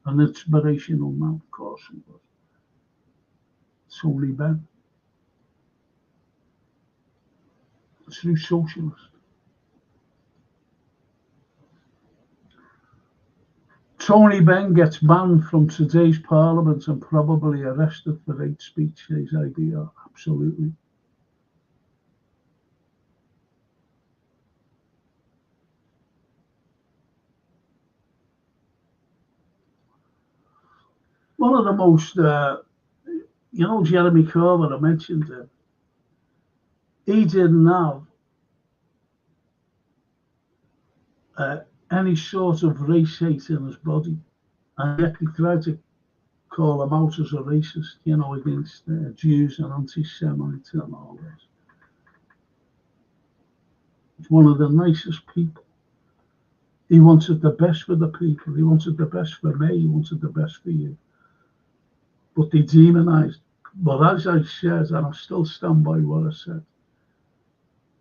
An inspirational man, of course he was. Tony Benn. A true socialist. Tony Benn gets banned from today's parliament and probably arrested for hate speech, says IBR. Absolutely. One of the most, Jeremy Corbyn, I mentioned him. He didn't have any sort of race hate in his body. And yet he tried to call him out as a racist, against Jews and anti-Semites and all this. He's one of the nicest people. He wanted the best for the people. He wanted the best for me. He wanted the best for you. But they demonized. But as I said, and I still stand by what I said,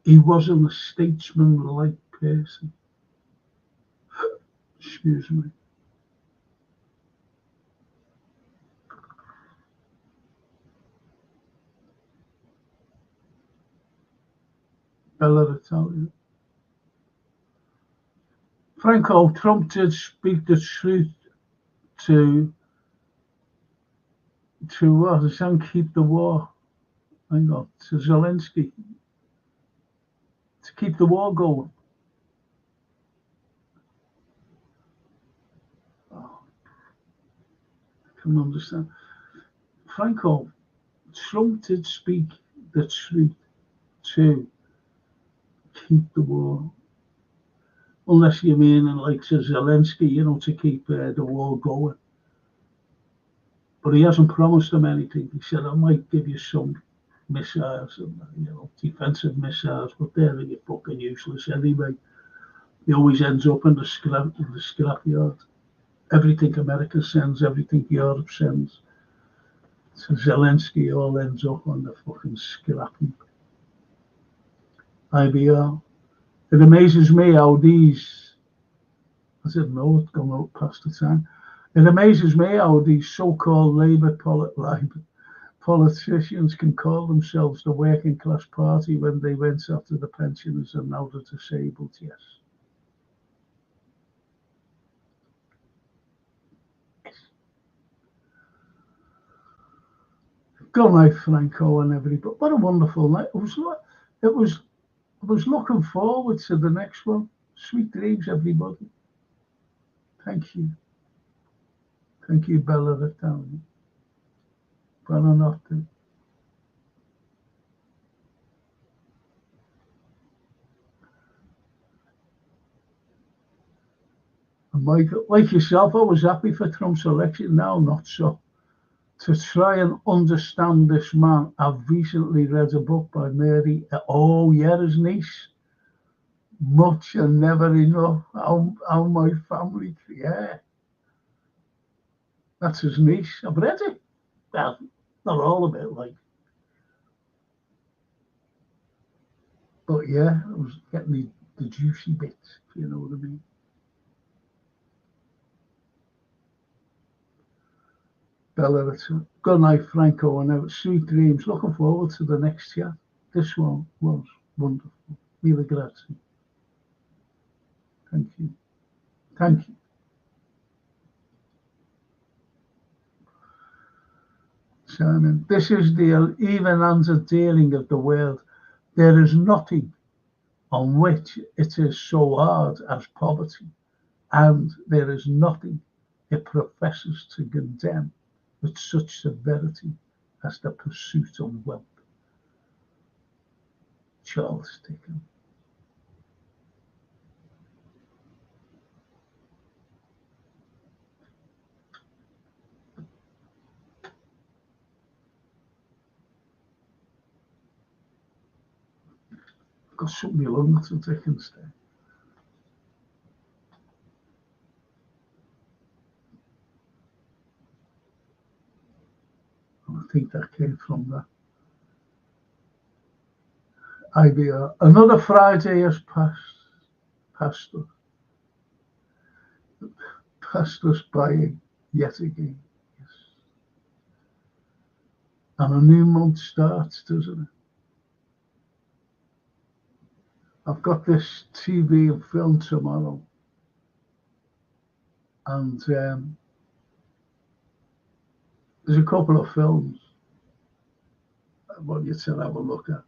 he wasn't a statesman-like person. Excuse me. Bella Italia. Franco, Trump did speak the truth to what? To keep the war. Hang on, to Zelensky. To keep the war going. Oh, I can understand. Franco, Trump did speak the truth to keep the war. Unless you mean like to Zelensky, to keep the war going. But he hasn't promised them anything. He said, I might give you some missiles and defensive missiles, but they're really fucking useless anyway. He always ends up in the scrapyard. Everything America sends, everything Europe sends to Zelensky all ends up on the fucking scrap heap. IBR. It amazes me how these, I didn't know it's gone out past the time. It amazes me how these so-called Labour politicians can call themselves the working class party when they went after the pensioners and now the disabled, yes. Good night, Franco and everybody. What a wonderful night. I was looking forward to the next one. Sweet dreams, everybody. Thank you. Thank you, Bella Italia. Buonanotte. And Michael, like yourself, I was happy for Trump's election. Now, not so. To try and understand this man, I've recently read a book by Mary. Oh, yeah, his niece. Much and never enough. How my family, yeah. That's his niece. I've read it. Well, not all of it, like. But yeah, I was getting the juicy bits, if you know what I mean. Bella, good night, Franco, and sweet dreams. Looking forward to the next chat. This one was wonderful. Mille grazie. Thank you. Thank you. Simon, this is the even-handed dealing of the world. There is nothing on which it is so hard as poverty, and there is nothing it professes to condemn with such severity as the pursuit of wealth. Charles Dickens. I've got something along to Dickens there. And I think that came from that. Idea. Another Friday has passed us by yet again. Yes. And a new month starts, doesn't it? I've got this TV and film tomorrow, and there's a couple of films I want you to have a look at,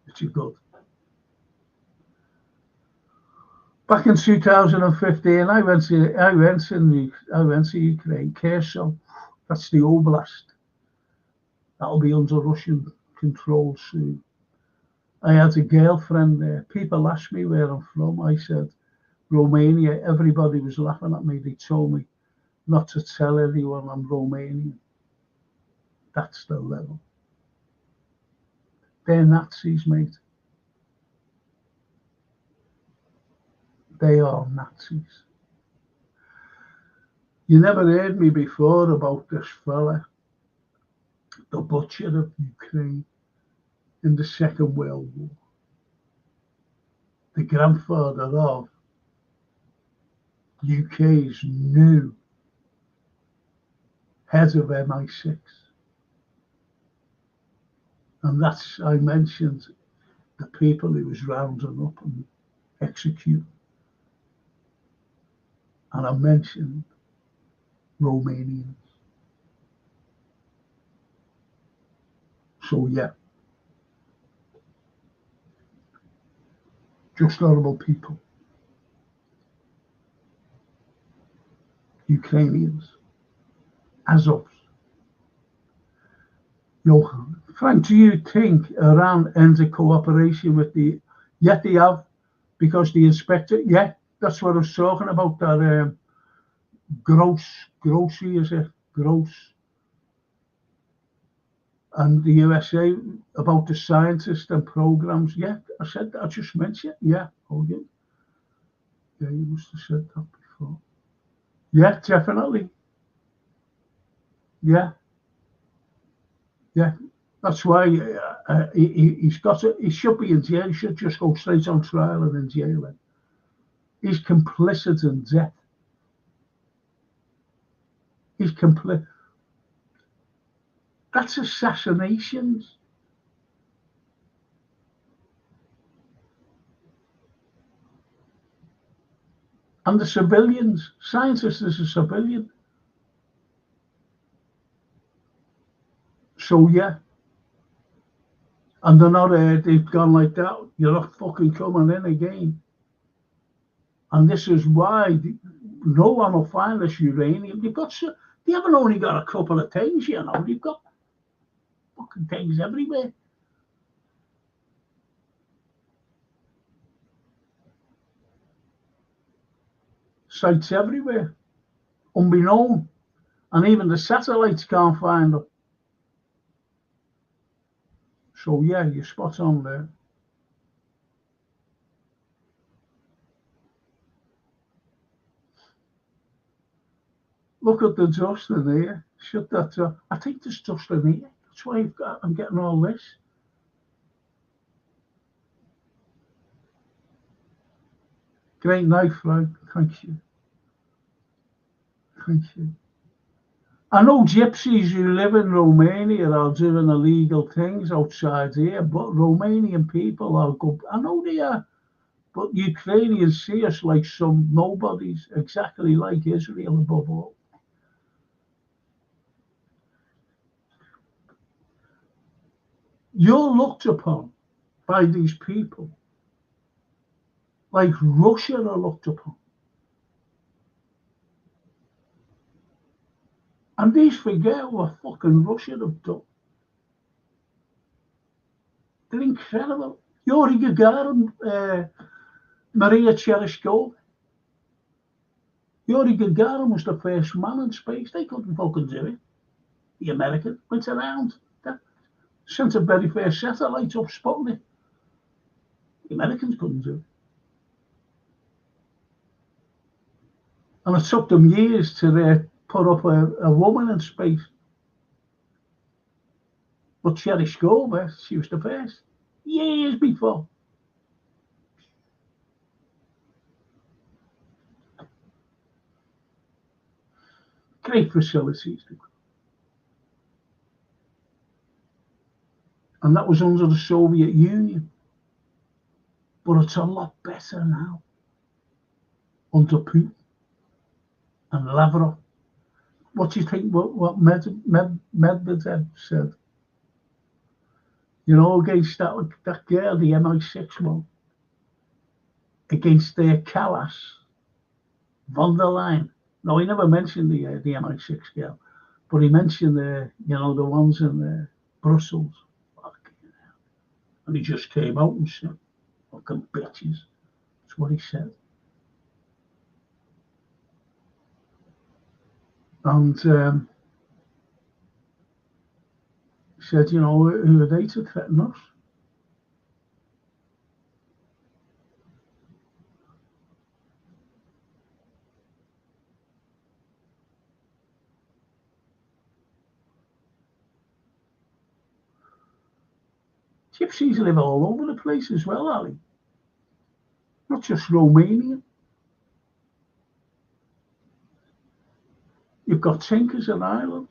which are good. Back in 2015, I went to Ukraine, Kherson. That's the oblast. That'll be under Russian control soon. I had a girlfriend there. People asked me where I'm from. I said Romania. Everybody was laughing at me. They told me not to tell anyone I'm Romanian. That's the level. They're Nazis, mate. They are Nazis. You never heard me before about this fella, the butcher of Ukraine in the Second World War. The grandfather of UK's new head of MI6. And that's, I mentioned the people he was rounding up and executing. And I mentioned Romanians. So yeah, just horrible people. Ukrainians, Azovs. Johan, Frank, do you think Iran ended cooperation with the? Yet they have, because the inspector. Yeah, that's what I was talking about. That grocery is it? Gross. And the USA about the scientists and programs. Yeah, I said that. I just mentioned it. Yeah, oh yeah. Yeah, you must have said that before. Yeah, definitely. Yeah, yeah. That's why he's got it. He should be in jail. He should just go straight on trial and in jail. He's complicit in death. He's complicit. That's assassinations. And the civilians, scientists is a civilian. So yeah. And they're not, they've gone like that. You're not fucking coming in again. And this is why no one will find this uranium. They haven't only got a couple of things, you know. They've got fucking things everywhere. Sites everywhere. Unbeknown. And even the satellites can't find them. So yeah, you're spot on there. Look at the dust in here. Shut that up. I think there's dust in here. That's why I'm getting all this. Great night, Frank. Thank you. Thank you. I know gypsies who live in Romania are doing illegal things outside here, but Romanian people are good. I know they are. But Ukrainians see us like some nobodies, exactly like Israel above all. You're looked upon by these people like Russia are looked upon. And these forget what fucking Russia have done. They're incredible. Yuri Gagarin, Maria Chereshkova. Yuri Gagarin was the first man in space. They couldn't fucking do it. The American went around. That sent the very first satellite up Sputnik. The Americans couldn't do it. And it took them years to put up a woman in space. But Chereshkova, she was the first. Years before. Great facilities. And that was under the Soviet Union. But it's a lot better now. Under Putin and Lavrov. What do you think what Medvedev said? You know, against that girl, the MI6 one, against Callas, von der Leyen. No, he never mentioned the MI6 girl, but he mentioned the ones in Brussels. And he just came out and said, "Fucking bitches." That's what he said. And he said, you know, who are they to threaten us? Gypsies live all over the place as well, Ali. Not just Romania. You've got Tinkers in Ireland.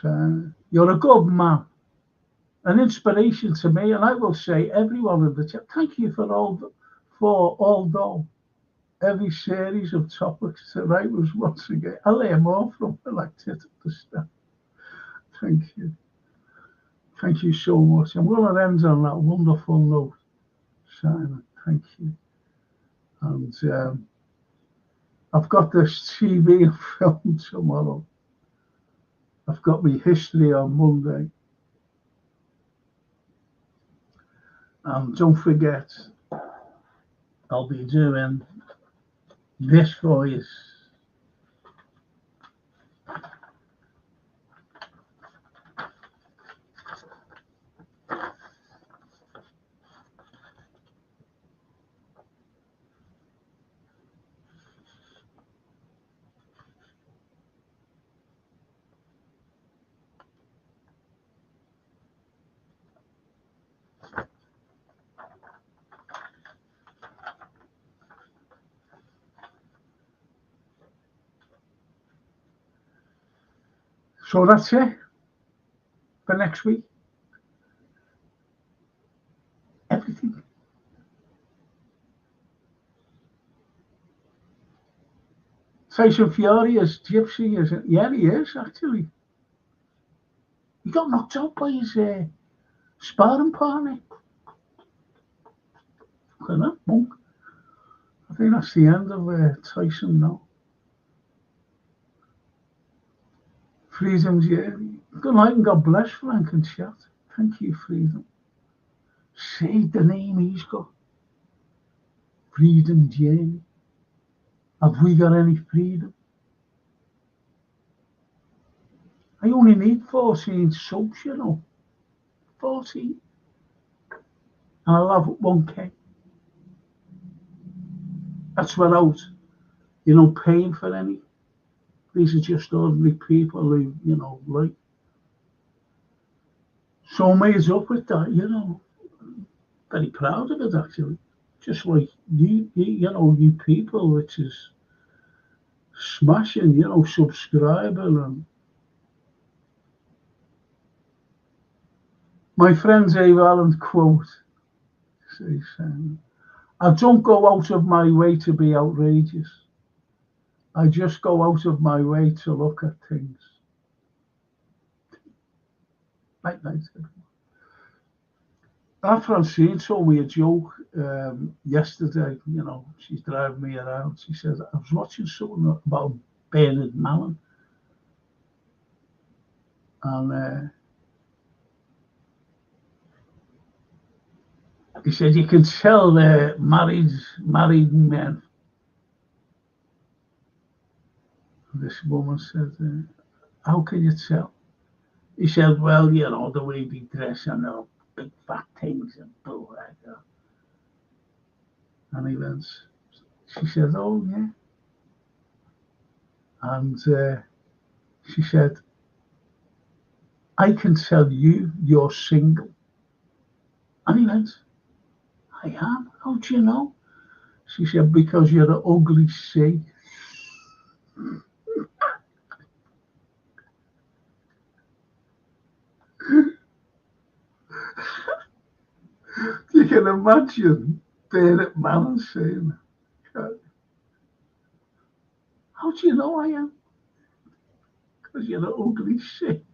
So you're a good man. An inspiration to me, and I will say everyone in the chat, thank you although every series of topics tonight was once again. I learn more from when I did at the start. Thank you. Thank you so much. I'm going to end on that wonderful note, Simon. Thank you. And I've got this TV and film tomorrow. I've got my history on Monday. And don't forget, I'll be doing this for you. So that's it for next week. Everything. Tyson Fury is Gypsy, is it? Yeah, he is actually. He got knocked out by his sparring partner. Look at that, monk. I think that's the end of Tyson now. Freedom's, yeah. Good night and God bless Frank and chat. Thank you, Freedom. Say the name he's got. Freedom Jamie. Have we got any freedom? I only need 14 subs, you know. 14. And I'll have 1K. That's without, paying for any. These are just ordinary people who, like. So made up with that, Very proud of it, actually. Just like you people, which is smashing, subscribing. And my friend Dave Allen quote says, I don't go out of my way to be outrageous. I just go out of my way to look at things. Night, night. Our Francine told me a joke yesterday. You know, she's driving me around. She says, I was watching something about Bernard Mallon. And he said, you can tell they're married men. And this woman said, how can you tell? He said, well, you know, the way they dress and their big fat things and bull like that. And he went, she said, oh, yeah. And she said, I can tell you're single. And he went, I am? How do you know? She said, because you're an ugly sea. You can imagine Bernard Mallon saying, how do you know I am? Because you're an ugly shit.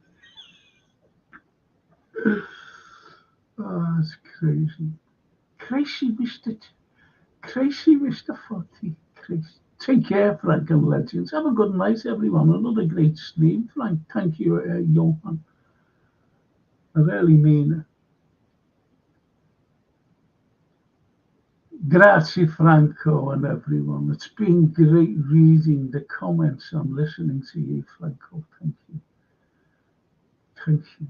Oh, that's crazy. Crazy, Mr. Forty. Crazy. Take care, Frank and Legends. Have a good night, everyone. Another great stream, Frank. Thank you, Johan. I really mean it. Grazie, Franco, and everyone. It's been great reading the comments and listening to you, Franco. Thank you. Thank you.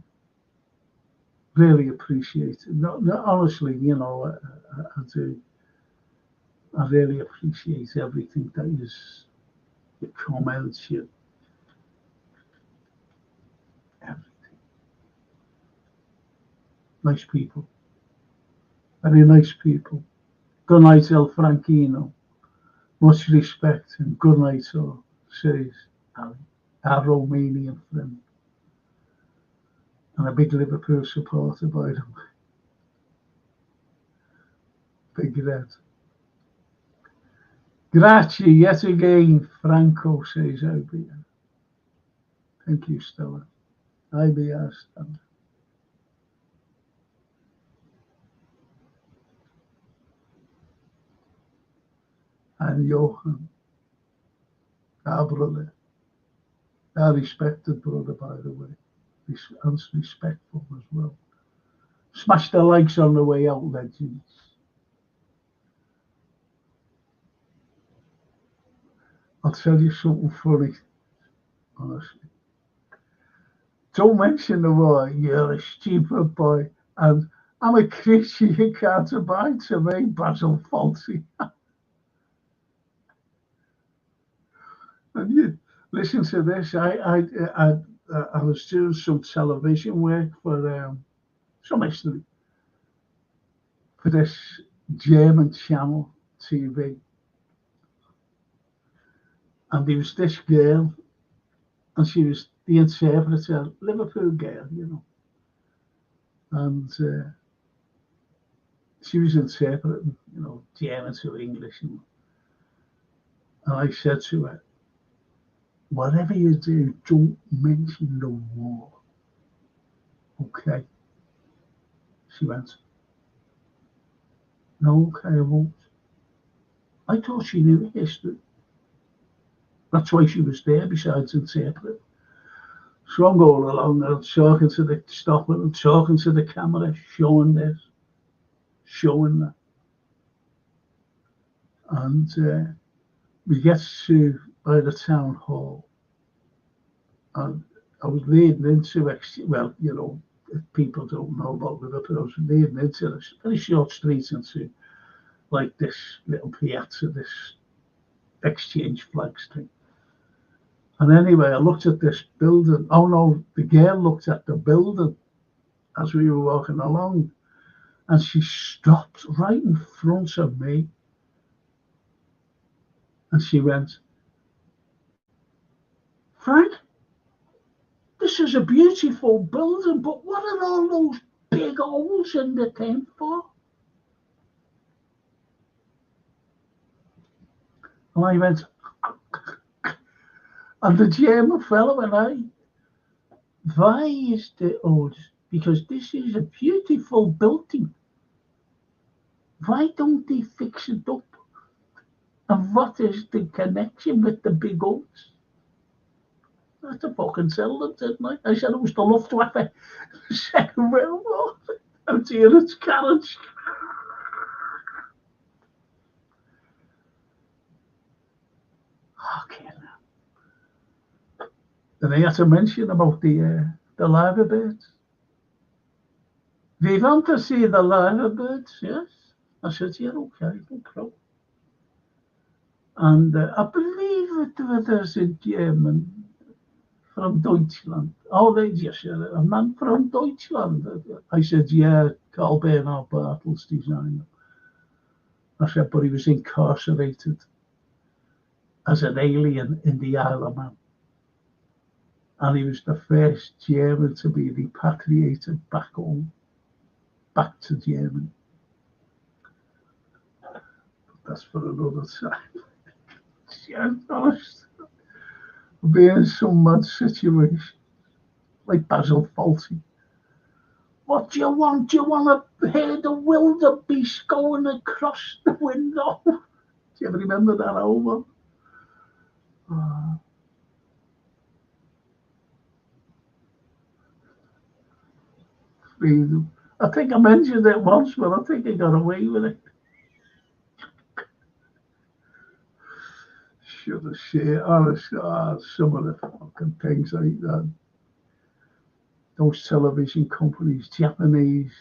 Really appreciate it. No, honestly, you know, I do. I really appreciate everything that is your comments, your everything. Nice people. Very nice people. Good night, El Franchino. Much respect and good night, all, says Ali, our Romanian friend. And a big Liverpool supporter, by the way. Big Red. Grazie yet again, Franco, says IBR. Thank you, Stella. IBR, Stella. And Johan, our brother, our respected brother, by the way, and respectful as well. Smash the likes on the way out, legends. I'll tell you something funny, honestly. Don't mention the word, you're a stupid boy, and I'm a creature you can't abide to me, Basil Fawlty. And you listen to this. I was doing some television work for some history for this German channel TV, and there was this girl, and she was the interpreter, Liverpool girl, you know, and she was interpreting, you know, German to English, and I said to her, whatever you do, don't mention the war. Okay. She went, no, okay, I won't. I thought she knew history. That's why she was there besides interpreting. So I'm going along and talking to the stopper and talking to the camera, showing this, showing that. And we get to by the town hall. And I was leading into, well, you know, if people don't know about Liverpool, I was leading into this very short street into like this little piazza, this exchange flags thing. And anyway, I looked at this building. Oh no, the girl looked at the building as we were walking along, and she stopped right in front of me. And she went, Frank, this is a beautiful building, but what are all those big holes in the thing for? And I went, and the German fellow and I, why is the old because this is a beautiful building. Why don't they fix it up? And what is the connection with the big guns? I had to fucking tell them, didn't I? I said it was the Luftwaffe Second World War. Out here its carriage. Okay. Then I had to mention about the liver birds. We want to see the liver birds, yes. I said, yeah, okay, no problem. And I believe it was a German from Deutschland. Oh, they just said, a man from Deutschland. I said, yeah, Carl Bernhard Bartels designed them. I said, but he was incarcerated as an alien in the Isle of Man. And he was the first German to be repatriated back home, back to Germany. But that's for another time. Yeah, honest. I'll be in some mad situation, like Basil Fawlty. What do you want? Do you want to hear the wildebeest going across the window? Do you ever remember that album? Freedom. I think I mentioned it once, but I think I got away with it. Should have said, honestly, some of the fucking things like that. Those television companies, Japanese,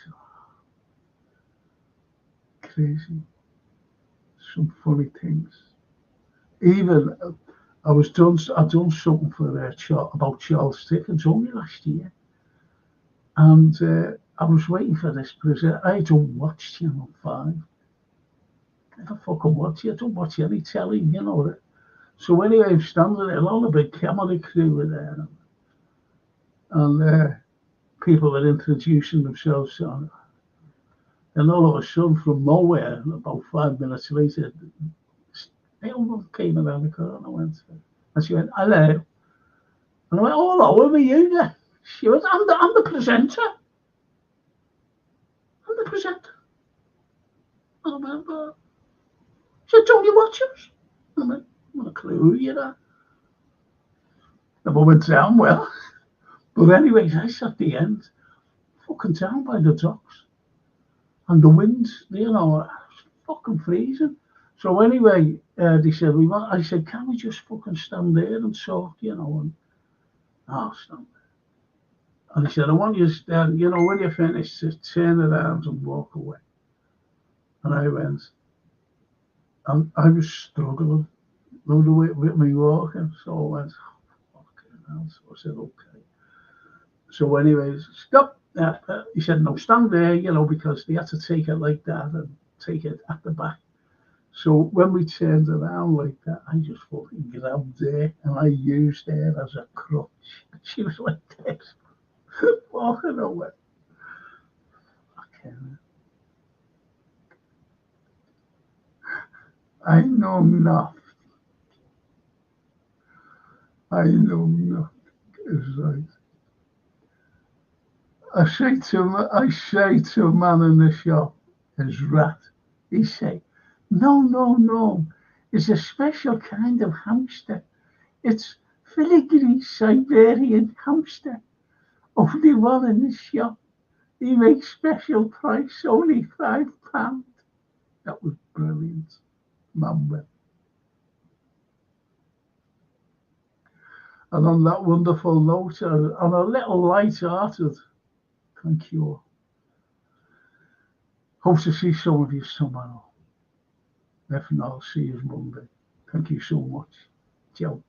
crazy. Some funny things. Even I'd done something for about Charles Dickens only last year, and I was waiting for this presenter. I don't watch Channel 5. Never fucking watch it. I don't watch any telly, you know. So anyway, I'm standing there, all the big camera crew were there, and people were introducing themselves. And all of a sudden, from nowhere, about 5 minutes later, a woman came around the corner and she went, hello. And I went, oh, hello, who are you then? She went, I'm the presenter. I'm the presenter. I went, she said, don't you watch us? I went, not a clue who you are. The woman down well. But anyways, I sat at the end, fucking down by the docks. And the wind, you know, it's fucking freezing. So anyway, they said, I said, can we just fucking stand there and talk, you know? And stand there. And he said, I want you to stand, you know, when you finish, just turn around and walk away. And I went, and I was struggling with me walking. So I went, fucking hell. So I said, okay. So anyways, stop. He said, no, stand there, you know, because they had to take it like that and take it at the back. So when we turned around like that, I just fucking grabbed her and I used her as a crutch. She was like this, walking away. Fucking. I know nothing. I know nothing. It's like, I say to a man in the shop, his rat, he say, no, it's a special kind of hamster. It's filigree Siberian hamster. Only one in the shop. He makes special price, only £5. That was brilliant. Mum. And on that wonderful note, on a little light-hearted, thank you. Hope to see some of you tomorrow. If not, I'll see you Monday. Thank you so much. Ciao.